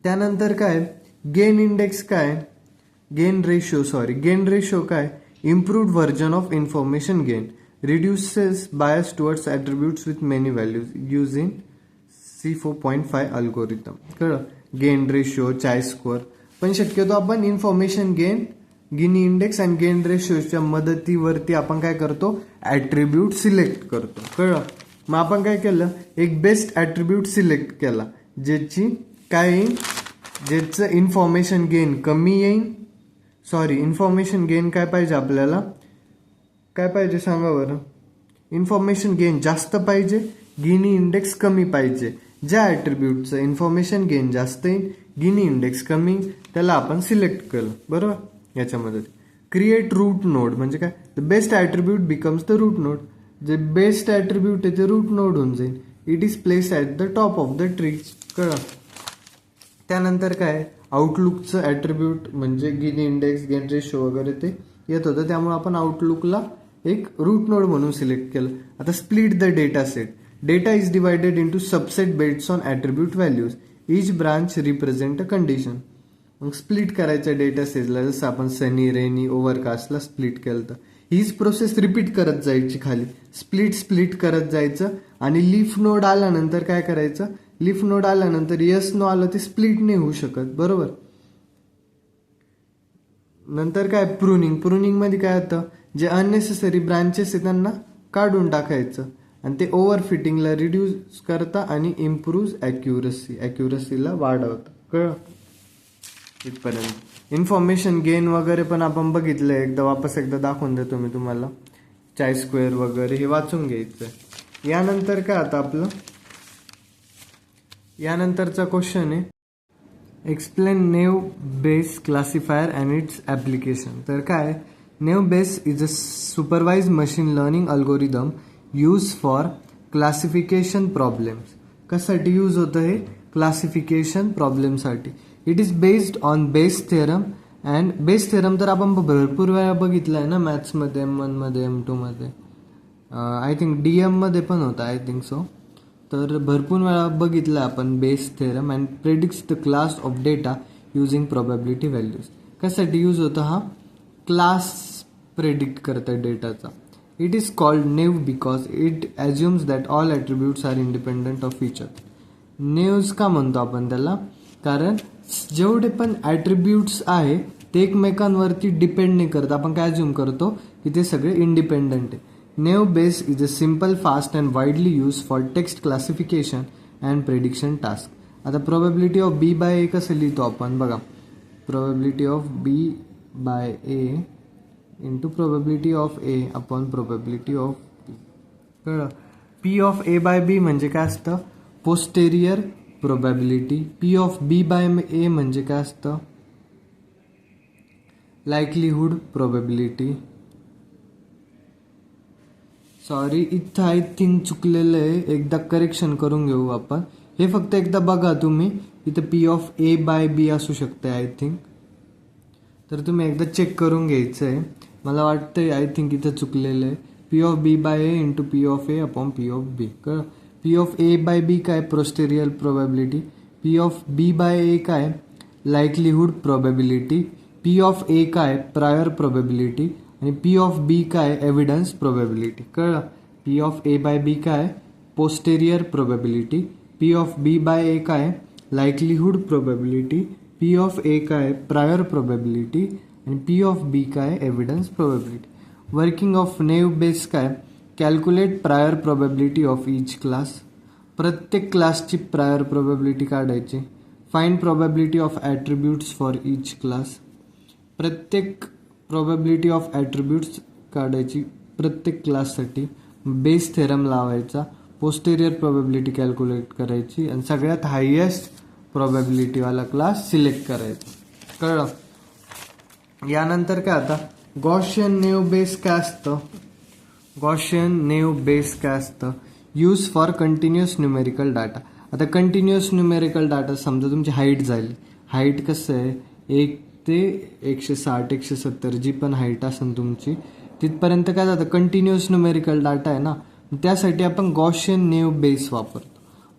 त्यानंतर काय, गेन इंडेक्स काय, गेन रेशो काय, improved version of information gain, reduces bias towards attributes with many values using C4.5 algorithm. कळलं, गेन रेशो, चाय स्कोअर. पण शक्यतो आपण इन्फॉर्मेशन गेन, गिनी इंडेक्स आणि गेन रेशोच्या मदतीवरती आपण काय करतो, ॲट्रिब्यूट सिलेक्ट करतो. कळलं. मग आपण काय केलं, एक बेस्ट ॲट्रिब्यूट सिलेक्ट केला ज्याची काय येईल, ज्याचं इन्फॉर्मेशन गेन कमी येईल. इन्फॉर्मेशन गेन काय पाहिजे आपल्याला, काय पाहिजे सांगा बरं. इन्फॉर्मेशन गेन जास्त पाहिजे, गिनी इंडेक्स कमी पाहिजे. ज्या ॲट्रिब्यूटचं इन्फॉर्मेशन गेन जास्त येईल, गिनी इंडेक्स कमी, त्याला आपण सिलेक्ट केलं. बरोबर. याच्यामध्ये क्रिएट रूट नोड म्हणजे काय, the best attribute becomes the root node. जे बेस्ट ॲट्रिब्यूट आहे ते रूट नोड होऊन जाईल. It is place at the top of the tree. कळलं. त्यानंतर काय, आउटलुकचं ॲट्रिब्यूट म्हणजे गिनी इंडेक्स, गेन रेशो वगैरे ते येत होतं, त्यामुळे आपण आउटलुकला एक रूट नोड म्हणून सिलेक्ट केलं. आता split the data set. Data is divided into subset based on attribute values. Each branch represent a condition. मग स्प्लिट करायचं डेटा सेटला, जसं आपण सनी, रेनी, ओव्हरकास्टला स्प्लिट केलं तर हीच प्रोसेस रिपीट करत जायची खाली. स्प्लिट करत जायचं आणि लीफ नोड आल्यानंतर काय करायचं, लीफ नोड आल्यानंतर यस नो आलं ते स्प्लिट नाही होऊ शकत. बरोबर. नंतर काय, प्रुनिंग मध्ये काय होतं, जे अननेसेसरी ब्रांचेस आहे त्यांना काढून टाकायचं आणि ते ओव्हर फिटिंगला रिड्यूस करता आणि इम्प्रूव्ह ॲक्युरसीला वाढवतं. कळलं. इथपर्यंत इन्फॉर्मेशन गेन वगैरे पण आपण बघितलं, वापस एकदा दाखवून देतो मी तुम्हाला. चाय स्क्वेअर वगैरे हे वाचून घ्यायचं. यानंतर काय, आता आपलं यानंतरचा क्वेश्चन आहे, explain naive Bayes classifier and it's application. तर काय, naive Bayes is a supervise machine learning algorithm use for classification problems. कशासाठी यूज होतं हे, classification प्रॉब्लेमसाठी. It is based on base theorem. And base theorem तर आपण भरपूर वेळा बघितलं आहे ना, मॅथ्समध्ये, M1 मध्ये, M2 मध्ये, आय थिंक DM मध्ये पण होता, आय थिंक सो. तर भरपूर वेळा बघितलं आपण Bayes theorem. And predicts the class of data using probability values. कशासाठी यूज होतं हा, क्लास प्रेडिक्ट करतं डेटाचा. It is called naive because it assumes that all attributes are independent of each other. Naive's का म्हणतो आपण त्याला, कारण जेवढे पण ॲट्रिब्यूट्स आहे ते एकमेकांवरती डिपेंड नाही करत. आपण काय ॲज्युम करतो की ते सगळे इंडिपेंडंट आहे. Naive Bayes is a simple, fast and widely use for text classification and prediction task. आता प्रोबॅबिलिटी ऑफ B/A कसं लिहितो आपण बघा, probability of B/A into probability of A upon probability of B. कळलं. P ऑफ A/B म्हणजे काय असतं, posterior probability. P of B/A म्हणजे काय असतं, लाईकलीहूड प्रोबॅबिलिटी. इथं आय थिंक चुकलेलं आहे, एकदा करेक्शन करून घेऊ आपण. हे फक्त एकदा बघा तुम्ही, इथं P ऑफ A/B असू शकते आय थिंक. तर तुम्ही एकदा चेक करून घ्यायचं आहे. मला वाटतंय आय थिंक इथं चुकलेलं आहे. P of B/A into P of A upon P of B. कळलं. P ऑफ A/B काय, posterior probability. P of B/A काय, लाईकलीहूड प्रोबॅबिलिटी. P ऑफ A काय, प्रायर प्रोबॅबिलिटी. आणि P ऑफ B काय, एव्हिडन्स प्रोबॅबिलिटी. कळलं. P of A/B काय, posterior probability. P of B/A काय, लाईकलीहूड probability. P of A काय, prior probability. आणि P ऑफ B काय, evidence probability. Working of naive Bayes काय, calculate prior probability of each class. प्रत्येक क्लासची prior probability काढायची. Find probability of attributes for each class. प्रत्येक probability of attributes काढायची प्रत्येक क्लाससाठी. बेस थेरम लावायचा. पोस्टेरियर प्रोबॅबिलिटी कॅल्क्युलेट करायची आणि सगळ्यात हायेस्ट प्रोबॅबिलिटीवाला क्लास सिलेक्ट करायचा. कळलं. यानंतर काय, आता गॉशियन नेव बेस काय असतं, गॉशियन नेव बेस काय असतं, use for continuous numerical data. आता कंटिन्युअस न्यूमेरिकल डाटा, समजा तुमची हाईट झाली, हाईट कसं आहे 1 ते 160 170 जी पण हाईट असेल तुमची तिथपर्यंत काय जातं कंटिन्युअस न्यूमेरिकल डाटा आहे ना, त्यासाठी आपण गॉशियन नेव बेस वापरतो.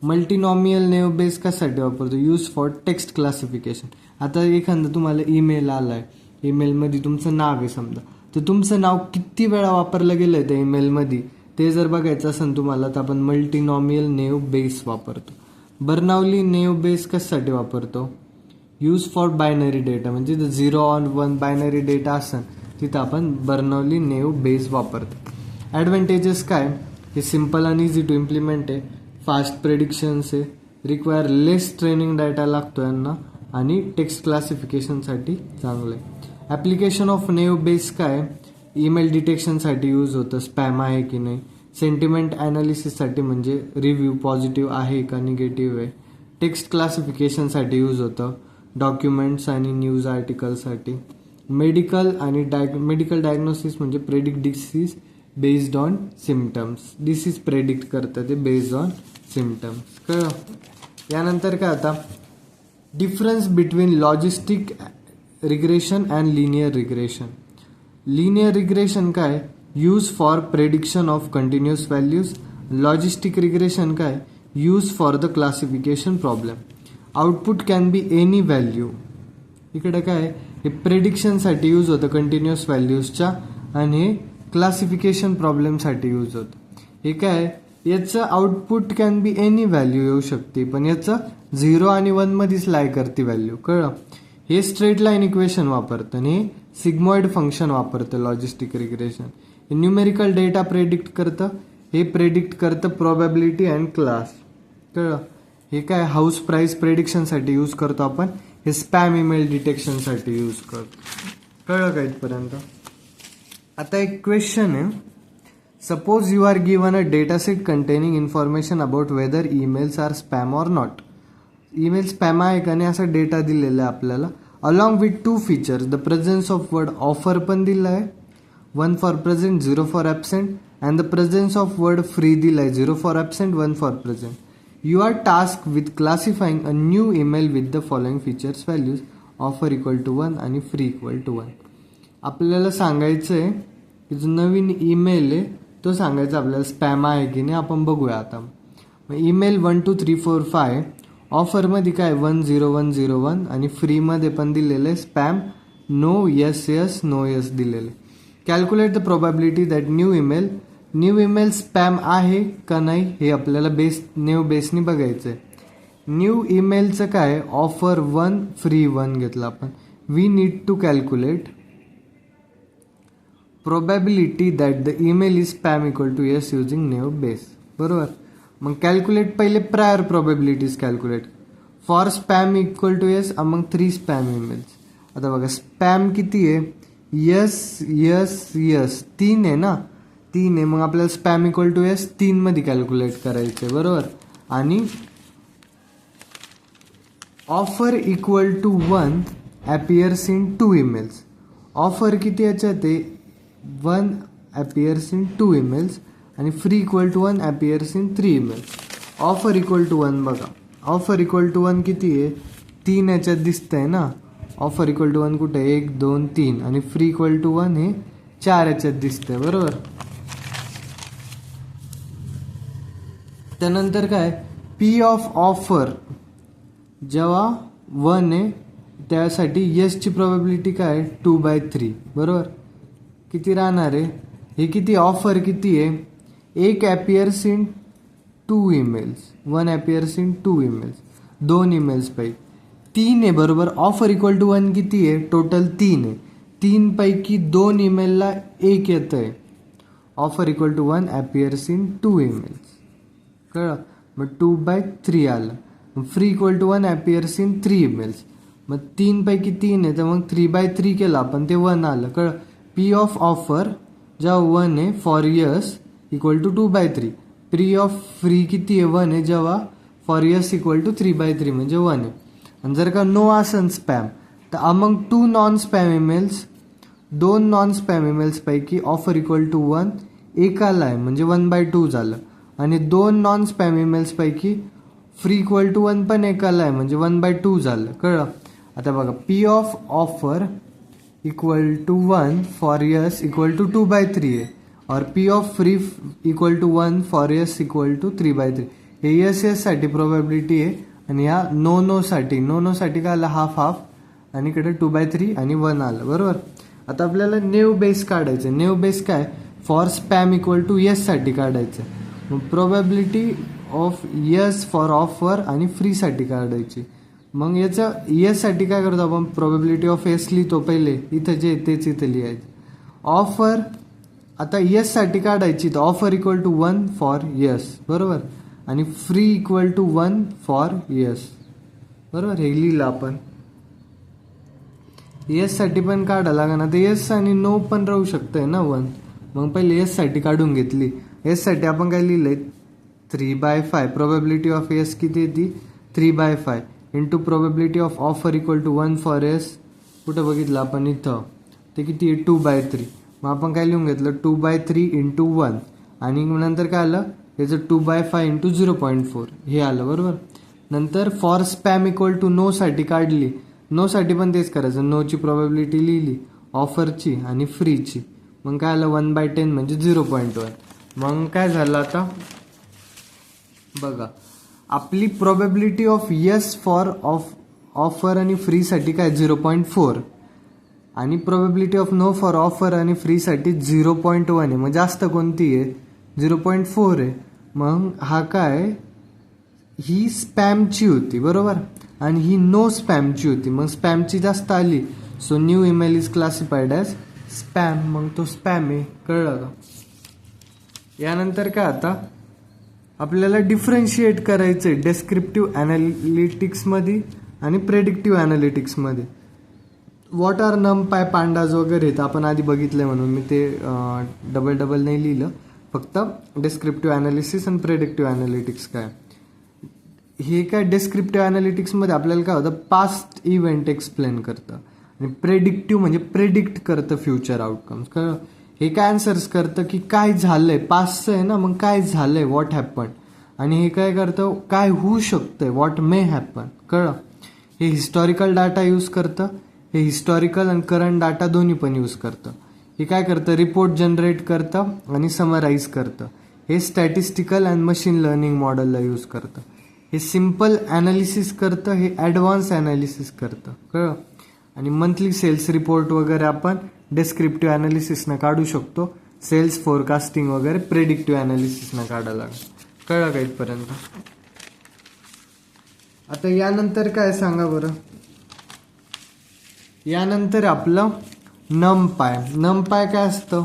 मल्टीनॉमियल नेव बेस कशासाठी वापरतो? Use for text classification. आता एखादा तुम्हाला ईमेल आला आहे, ईमेलमध्ये तुमचं नाव आहे समजा, तर तुमचं नाव किती वेळा वापरलं गेलं आहे त्या ईमेलमध्ये ते जर बघायचं असेल तुम्हाला तर आपण मल्टीनॉमियल नेव बेस वापरतो. बर्नौली नेव बेस कशासाठी वापरतो? यूज फॉर बायनरी डेटा, म्हणजे 0 और 1 बायनरी डेटा असेल तिथं आपण बर्नौली नेव बेस वापरतो. ॲडव्हान्टेजेस काय? हे सिम्पल आणि इझी टू इम्प्लिमेंट आहे, फास्ट प्रेडिक्शन्स आहे, रिक्वायर लेस ट्रेनिंग डाटा लागतो यांना, आणि टेक्स्ट क्लासिफिकेशनसाठी चांगलं आहे. ॲप्लिकेशन ऑफ नेव बेस काय? ईमेल डिटेक्शनसाठी यूज होतं, स्पॅम आहे की नाही, सेंटिमेंट ॲनालिसिससाठी म्हणजे रिव्ह्यू पॉझिटिव्ह आहे का निगेटिव्ह आहे, टेक्स्ट क्लासिफिकेशनसाठी यूज होतं, डॉक्युमेंट्स आणि न्यूज आर्टिकलसाठी, मेडिकल आणि मेडिकल डायग्नोसिस म्हणजे predict disease based on symptoms, disease predict करतं ते बेस्ड ऑन सिम्टम्स. कळलं? यानंतर काय आता difference between logistic regression and linear regression. Linear regression काय? Use for prediction of continuous values. Logistic regression काय? Use for the classification problem. Output can be any value. इकडे काय हे प्रेडिक्शनसाठी यूज होतं कंटिन्युअस व्हॅल्यूजच्या, आणि हे क्लासिफिकेशन प्रॉब्लेमसाठी यूज होतं. हे काय याचं output can be any value येऊ शकते, पण याचं 0 आणि 1 मध्येच लाय करते व्हॅल्यू. कळलं? हे स्ट्रेट लाईन इक्वेशन वापरतं आणि सिग्मॉइड फंक्शन वापरतं लॉजिस्टिक रिग्रेशन. हे न्यूमेरिकल डेटा प्रेडिक्ट करतं, हे प्रेडिक्ट करतं प्रोबॅबिलिटी अँड क्लास. कळलं? हे काय हाऊस प्राइस प्रेडिक्शनसाठी यूज करतो आपण, हे स्पॅम ईमेल डिटेक्शनसाठी यूज करतो. कळलं का इथपर्यंत? आता एक क्वेश्चन आहे, suppose you are given a data set containing information about whether emails are spam or not. Email spam आहे का नाही असा डेटा दिलेला आहे आपल्याला, along with 2 features, the presence of word offer पण दिला आहे, 1 for present 0 for absent, and the presence of word free दिला आहे, 0 for absent 1 for present. You are task with classifying a new email with the following features values, offer equal to 1 आणि free equal to 1. आपल्याला सांगायचं आहे की जो नवीन email आहे तो सांगायचा आपल्याला स्पॅम आहे की नाही. आपण बघूया आता. ईमेल 1 2 3 4 5 ऑफरमध्ये काय 10101 आणि फ्रीमध्ये पण दिलेलं आहे spam no yes yes no yes दिलेलं आहे. Calculate the probability that new email spam आहे का नाही हे आपल्याला नेव बेसनी बघायचं आहे. न्यू ईमेलचं काय ऑफर 1 फ्री 1 घेतलं आपण. We need to calculate probability that the email is spam equal to yes using naive Bayes. बरोबर. मग कॅल्क्युलेट पहिले prior probabilities calculate. For spam equal to yes among 3 spam emails. आता बघा spam किती आहे, yes yes yes 3 आहे ना, 3 आहे. मग आपल्याला स्पॅम इक्वल टू येस 3 मध्ये कॅल्क्युलेट करायचं आहे. बरोबर. आणि offer equal to 1 appears in 2 emails. Offer किती याच्यात आहे 1 ॲपियर्स इन 2 ईमेल्स आणि free equal to 1 appears in 3 emails. Offer equal to 1 बघा, ऑफर इक्वल टू 1 किती आहे 3 याच्यात दिसतंय ना. ऑफर इक्वल टू 1 कुठे आहे 1 2 3 आणि फ्री इक्वल टू 1 हे 4 याच्यात दिसतंय. बरोबर. त्यानंतर काय पी ऑफ ऑफर जेव्हा 1 आहे त्यासाठी येसची प्रोबॅबिलिटी काय 2/3. बरोबर. किती राहणार आहे हे किती ऑफर किती आहे 1 appears in 2 emails, 1 appears in 2 emails, 2 emails पैकी 3 आहे. बरोबर. ऑफर इक्वल टू 1 किती आहे टोटल 3 आहे. 3 पैकी 2 ईमेलला 1 येतं आहे. Offer equal to 1 appears in 2 emails. कळलं. मग 2/3 आलं. मग free equal to 1 appears in 3 emails. मग 3 पैकी 3 आहे तर मग 3/3 केलं आपण ते 1 आलं. कळलं. पी ऑफ ऑफर जेव्हा 1 आहे for yes equal to 2/3. P of free किती आहे 1 आहे जेव्हा फॉर यस इक्वल टू 3/3 म्हणजे 1 आहे. आणि जर का नो असन स्पॅम तर among 2 non spam emails, 2 non spam emails पैकी ऑफर इक्वल टू 1 एक आला आहे म्हणजे 1/2 झालं. आणि 2 नॉन स्पॅम ईमेल्स पैकी फ्री इक्वल टू 1 पण एक आला आहे म्हणजे 1/2 झालं. कळलं. आता बघा P of offer equal to 1 for yes equal to 2/3 आहे, और P of free equal to 1 for yes equal to 3/3. हे यस साठी प्रोबॅबिलिटी आहे, आणि या नो साठी काय आलं हाफ हाफ, आणि इकडे 2/3 आणि 1 आलं. बरोबर. आता आपल्याला नेव बेस काढायचं. नेव बेस काय for spam equal to yes साठी काढायचं. मग probability of yes for offer आणि फ्री साठी काढायची. मग याचं यस साठी काय करतो आपण, प्रोबॅबिलिटी ऑफ यस लिहितो पहिले, इथं जे तेच इथं लिहायचं. ऑफर आता यस साठी काढायची, तर offer equal to 1 for yes. बरोबर. आणि free equal to 1 for yes. बरोबर. हे लिहिलं आपण. यस साठी पण काढा लागेल ना, तर यस आणि नो पण राहू शकतंय ना 1. मग पहिले यस साठी काढून घेतली. यस साठी आपण काय लिहिलंय 3/5. प्रोबॅबिलिटी ऑफ यस किती येते 3/5 into probability of offer equal to 1 for yes. कुठं बघितलं आपण इथं, ते किती आहे 2/3. मग आपण काय लिहून घेतलं 2/3 इंटू 1, आणि नंतर काय आलं याचं 2/5 इंटू 0.4 हे आलं. बरोबर. नंतर for spam equal to no साठी काढली. नो साठी पण तेच करायचं, नोची प्रोबॅबिलिटी लिहिली, ऑफरची आणि फ्रीची. मग काय आलं 1/10 म्हणजे 0.1. मग काय झालं आता बघा, आपली probability of yes for offer आणि फ्री साठी काय 0.4, आणि probability of no for offer आणि फ्री साठी 0.1 आहे. मग जास्त कोणती आहे 0.4 आहे. मग हा काय ही स्पॅमची होती. बरोबर. आणि ही नो स्पॅमची होती. मग स्पॅमची जास्त आली, so new email is classified as spam. मग तो स्पॅम आहे. कळलं का. यानंतर काय आता आपल्याला डिफरन्शिएट करायचंय डेस्क्रिप्टिव्ह ॲनालिटिक्समध्ये आणि प्रेडिक्टिव्ह ॲनालिटिक्समध्ये. व्हॉट आर नमपाय पांडाज वगैरे तर आपण आधी बघितलंय, म्हणून मी ते डबल नाही लिहिलं, फक्त डिस्क्रिप्टिव्ह ॲनालिसिस आणि प्रेडिक्टिव्ह ॲनालिटिक्स काय. हे काय डिस्क्रिप्टिव्ह ॲनालिटिक्समध्ये आपल्याला काय होतं पास्ट इव्हेंट एक्सप्लेन करतं, आणि प्रेडिक्टिव्ह म्हणजे प्रेडिक्ट करतं फ्युचर आउटकम्स. कळलं. हे काय आन्सर्स करतं की काय झालंय, पास्टचं आहे ना, मग काय झालंय व्हॉट हॅपन, आणि हे काय करतं काय होऊ शकतंय व्हॉट मे हॅपन. कळलं. हे हिस्टॉरिकल डाटा यूज करतं. हे हिस्टॉरिकल आणि करंट डाटा दोन्ही पण यूज करतं. हे काय करतं रिपोर्ट जनरेट करतं आणि समराईज करतं. हे स्टॅटिस्टिकल अँड मशीन लर्निंग मॉडेलला यूज करतं. हे सिम्पल ॲनालिसिस करतं, हे ॲडव्हान्स ॲनालिसिस करतं. कळलं. आणि मंथली सेल्स रिपोर्ट वगैरे आपण डिस्क्रिप्टिव्ह ॲनालिसिसनं काढू शकतो. सेल्स फोरकास्टिंग वगैरे प्रेडिक्टिव्ह ॲनालिसिसनं काढायला लागेल. कळलं का इथपर्यंत. आता यानंतर काय सांगा बरं. यानंतर आपलं नमपाय. नमपाय काय असतं,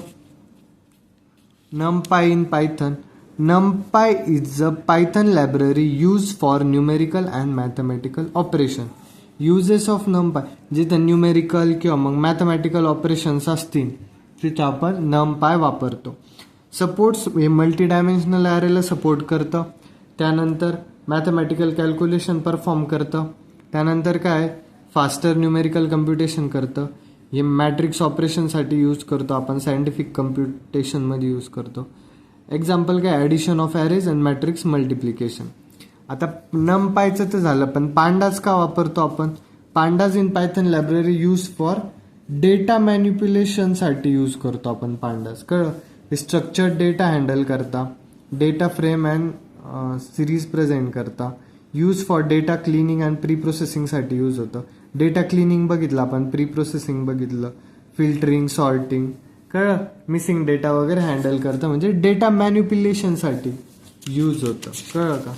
NumPy in Python. NumPy is a Python library used for numerical and mathematical operation. Uses of NumPy जिथे न्यूमेरिकल किंवा मग मॅथमॅटिकल ऑपरेशन्स असतील तिथे आपण NumPy वापरतो. सपोर्ट्स हे मल्टी डायमेन्शनल ॲरेला सपोर्ट करतं. त्यानंतर मॅथमॅटिकल कॅल्क्युलेशन परफॉर्म करतं. त्यानंतर काय फास्टर न्यूमेरिकल कम्प्युटेशन करतं. हे मॅट्रिक्स ऑपरेशनसाठी यूज करतो आपण, सायंटिफिक कम्प्युटेशनमध्ये यूज करतो. एक्झाम्पल काय addition of arrays and matrix multiplication. आता NumPyचं तर झालं, पण पांडाज का वापरतो आपण. Pandas in Python library use for data मॅन्युप्युलेशनसाठी यूज करतो आपण पांडाज. कळलं. हे स्ट्रक्चर्ड डेटा हँडल करता, data frame and series present करता. Use for data cleaning and pre प्रोसेसिंगसाठी यूज होतं. डेटा क्लिनिंग बघितलं आपण, प्री प्रोसेसिंग बघितलं, फिल्टरिंग, सॉर्टिंग. कळलं. मिसिंग डेटा वगैरे हँडल करतं, म्हणजे डेटा मॅन्युप्युलेशनसाठी यूज होतं. कळलं का.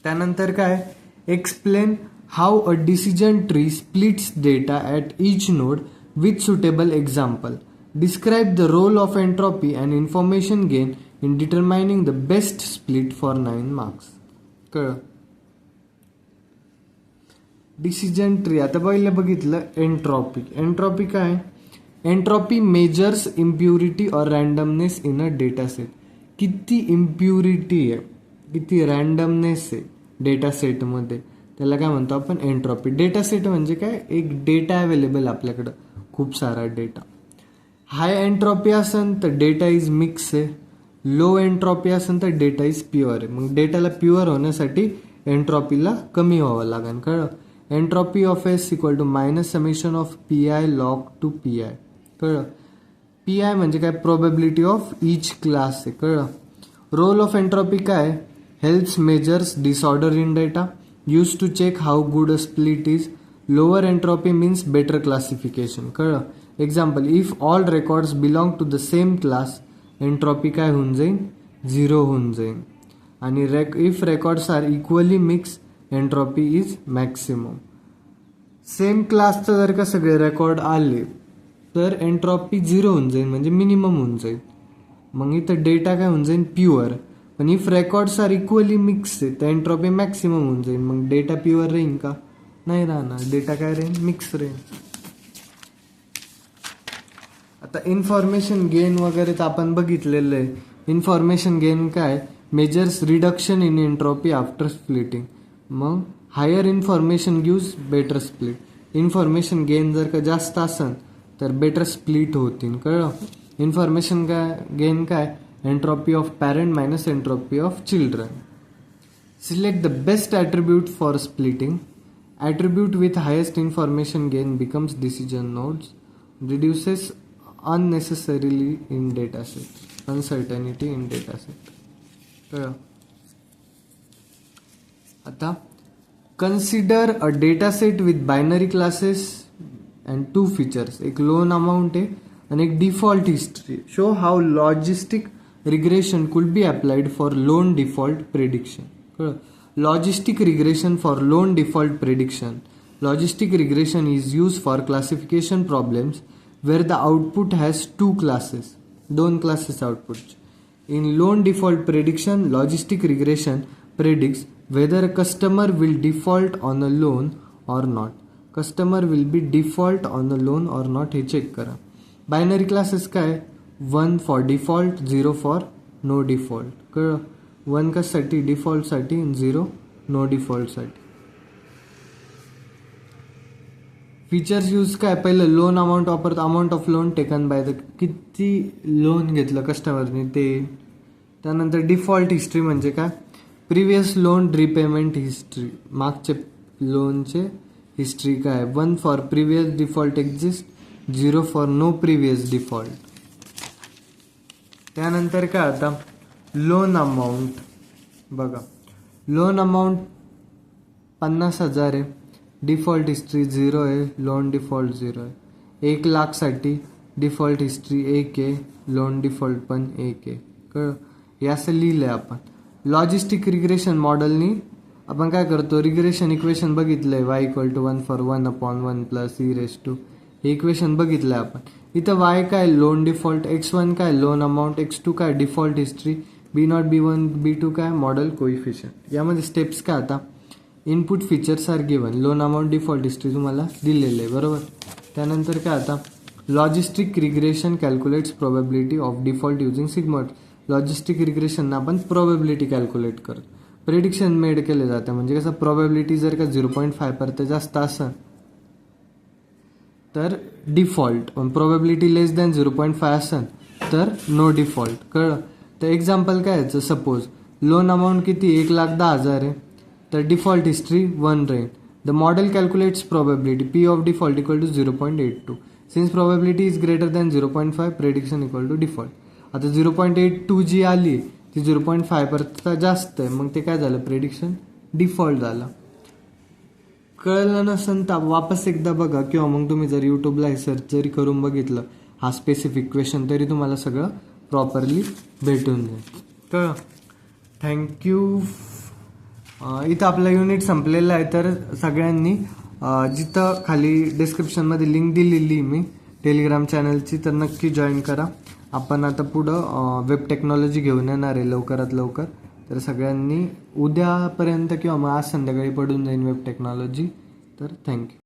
त्यानंतर काय explain how a decision tree splits data at each node with suitable example. Describe the role of entropy and information gain in determining the best split for 9 marks. कळलं. Decision tree आता पहिले बघितलं entropy. Entropy काय, entropy measures impurity or randomness in a data set. किती impurity आहे, किती रँडमनेस आहे data सेटमध्ये, त्याला काय म्हणतो आपण एंट्रॉपी. डेटा सेट म्हणजे काय, एक डेटा अवेलेबल आपल्याकडं, खूप सारा डेटा. हाय एंट्रॉपी असेल तर डेटा इज मिक्स आहे, लो एंट्रॉपी असेल तर डेटा इज प्युअर आहे. मग डेटाला प्युअर होण्यासाठी एंट्रॉपीला कमी व्हावं लागेल. कळलं. Entropy of S equal to minus summation of P I log two P I. कळलं. पी आय म्हणजे काय, प्रोबॅबिलिटी ऑफ इच क्लास आहे. कळलं. रोल ऑफ एंट्रॉपी काय, helps measures disorder in data, use to check how good a split is, lower entropy means better classification. कळलं. Example, if all records belong to the same class, entropy काय होऊन जाईल, 0 होऊन जाईल. आणि if records are equally mix, entropy is maximum. Same क्लासचं जर का सगळे रेकॉर्ड आले तर एंट्रॉपी 0 होऊन जाईल, म्हणजे मिनिमम होऊन जाईल. मग इथं डेटा काय होऊन जाईल, प्युअर. पण if records are equally mix आहे तर एंट्रॉपी मॅक्सिमम होऊन जाईल. मग डेटा प्युअर राहील का, नाही राहणार. डेटा काय राहील, मिक्स राहील. आता इन्फॉर्मेशन गेन वगैरे तर आपण बघितलेलं आहे. इन्फॉर्मेशन गेन काय, measures reduction in entropy after splitting. मग higher information gives better split. Information gain जर का जास्त असेल तर बेटर स्प्लिट होतील. कळलं. इन्फॉर्मेशन काय गेन काय, entropy of parent minus entropy of children. Select the best attribute for splitting. Attribute with highest information gain becomes decision nodes, reduces unnecessarily in data set, uncertainty in data set. कळलं. आता consider a data set with binary classes and 2 features. एक loan amount आहे आणि एक default history. Show how logistic regression could be applied for loan default prediction. कळलं. Logistic regression for loan default prediction. Logistic regression is use for classification problems where the output has 2 classes, 2 classes output. In loan default prediction, logistic regression predicts whether a customer will default on a loan or not. Customer will be default on a loan or not हे check करा. Binary classes काय, 1 for default, 0 for no default. कळलं. 1 कशासाठी, डिफॉल्टसाठी, 0 no डिफॉल्टसाठी. Features use काय, पहिलं loan amount वापरतो, amount of loan taken by the, किती लोन घेतलं कस्टमरने ते. त्यानंतर डिफॉल्ट हिस्ट्री म्हणजे काय, प्रिव्हियस लोन रिपेमेंट हिस्ट्री, मागचे लोनचे हिस्ट्री काय. 1 for previous default exist, 0 for no previous default. त्यानंतर काय, आता लोन अमाऊंट बघा. लोन अमाऊंट 50,000 आहे, डिफॉल्ट हिस्ट्री 0 आहे, लोन डिफॉल्ट 0 आहे. 1,00,000 साठी डिफॉल्ट हिस्ट्री 1 आहे, लोन डिफॉल्ट पण 1 आहे. कळलं. हे असं लिहिलंय आपण. लॉजिस्टिक रिग्रेशन मॉडेलनी आपण काय करतो, रिग्रेशन इक्वेशन बघितलंय, y equal to 1 for 1/1 plus e⁻². हे इक्वेशन बघितलंय आपण. इथं y काय, लोन डिफॉल्ट, x1 काय, लोन अमाऊंट, x2 काय, default history, b0, b1, b2 काय, मॉडेल कोइफिशियंट. यामध्ये स्टेप्स काय, आता input features are given, loan amount, default history तुम्हाला दिलेलं आहे. बरोबर. त्यानंतर काय, आता logistic regression calculates probability of default using sigma. Logistic regression आपण प्रोबॅबिलिटी कॅल्क्युलेट करतो. प्रेडिक्शन मेड केले जाते, म्हणजे कसं, प्रोबॅबिलिटी जर का 0.5 पर्यंत जास्त असेल तर डिफॉल्ट, पण प्रोबॅबिलिटी लेस दॅन 0.5 असेल तर नो डिफॉल्ट. कळलं. तर एक्झाम्पल काय याचं, सपोज लोन अमाऊंट किती, 1,10,000 आहे, तर डिफॉल्ट हिस्ट्री 1 राहील. The model calculates probability P of default equal to 0.82. Since probability is greater than 0.5, prediction equal to default. आता 0.82 जी आली ती 0.5 पर्यंत जास्त आहे, मग ते काय झालं, प्रेडिक्शन डिफॉल्ट झालं. कळलं नसेल तर वापस एकदा बघा, किंवा मग तुम्ही जर यूट्यूबला सर्च जरी करून बघितलं हा स्पेसिफिक क्वेश्चन, तरी तुम्हाला सगळं प्रॉपरली भेटून जाईल. कळलं. थँक्यू. इथं आपला युनिट संपलेला आहे. तर सगळ्यांनी जिथं खाली डिस्क्रिप्शनमध्ये लिंक दिलेली मी टेलिग्राम चॅनलची, तर नक्की जॉईन करा. आपण आता पुढं वेब टेक्नॉलॉजी घेऊन येणार आहे लवकरात लवकर. तर सगळ्यांनी उद्यापर्यंत किंवा मग आज संध्याकाळी पडून जाईन वेब टेक्नॉलॉजी. तर थँक्यू.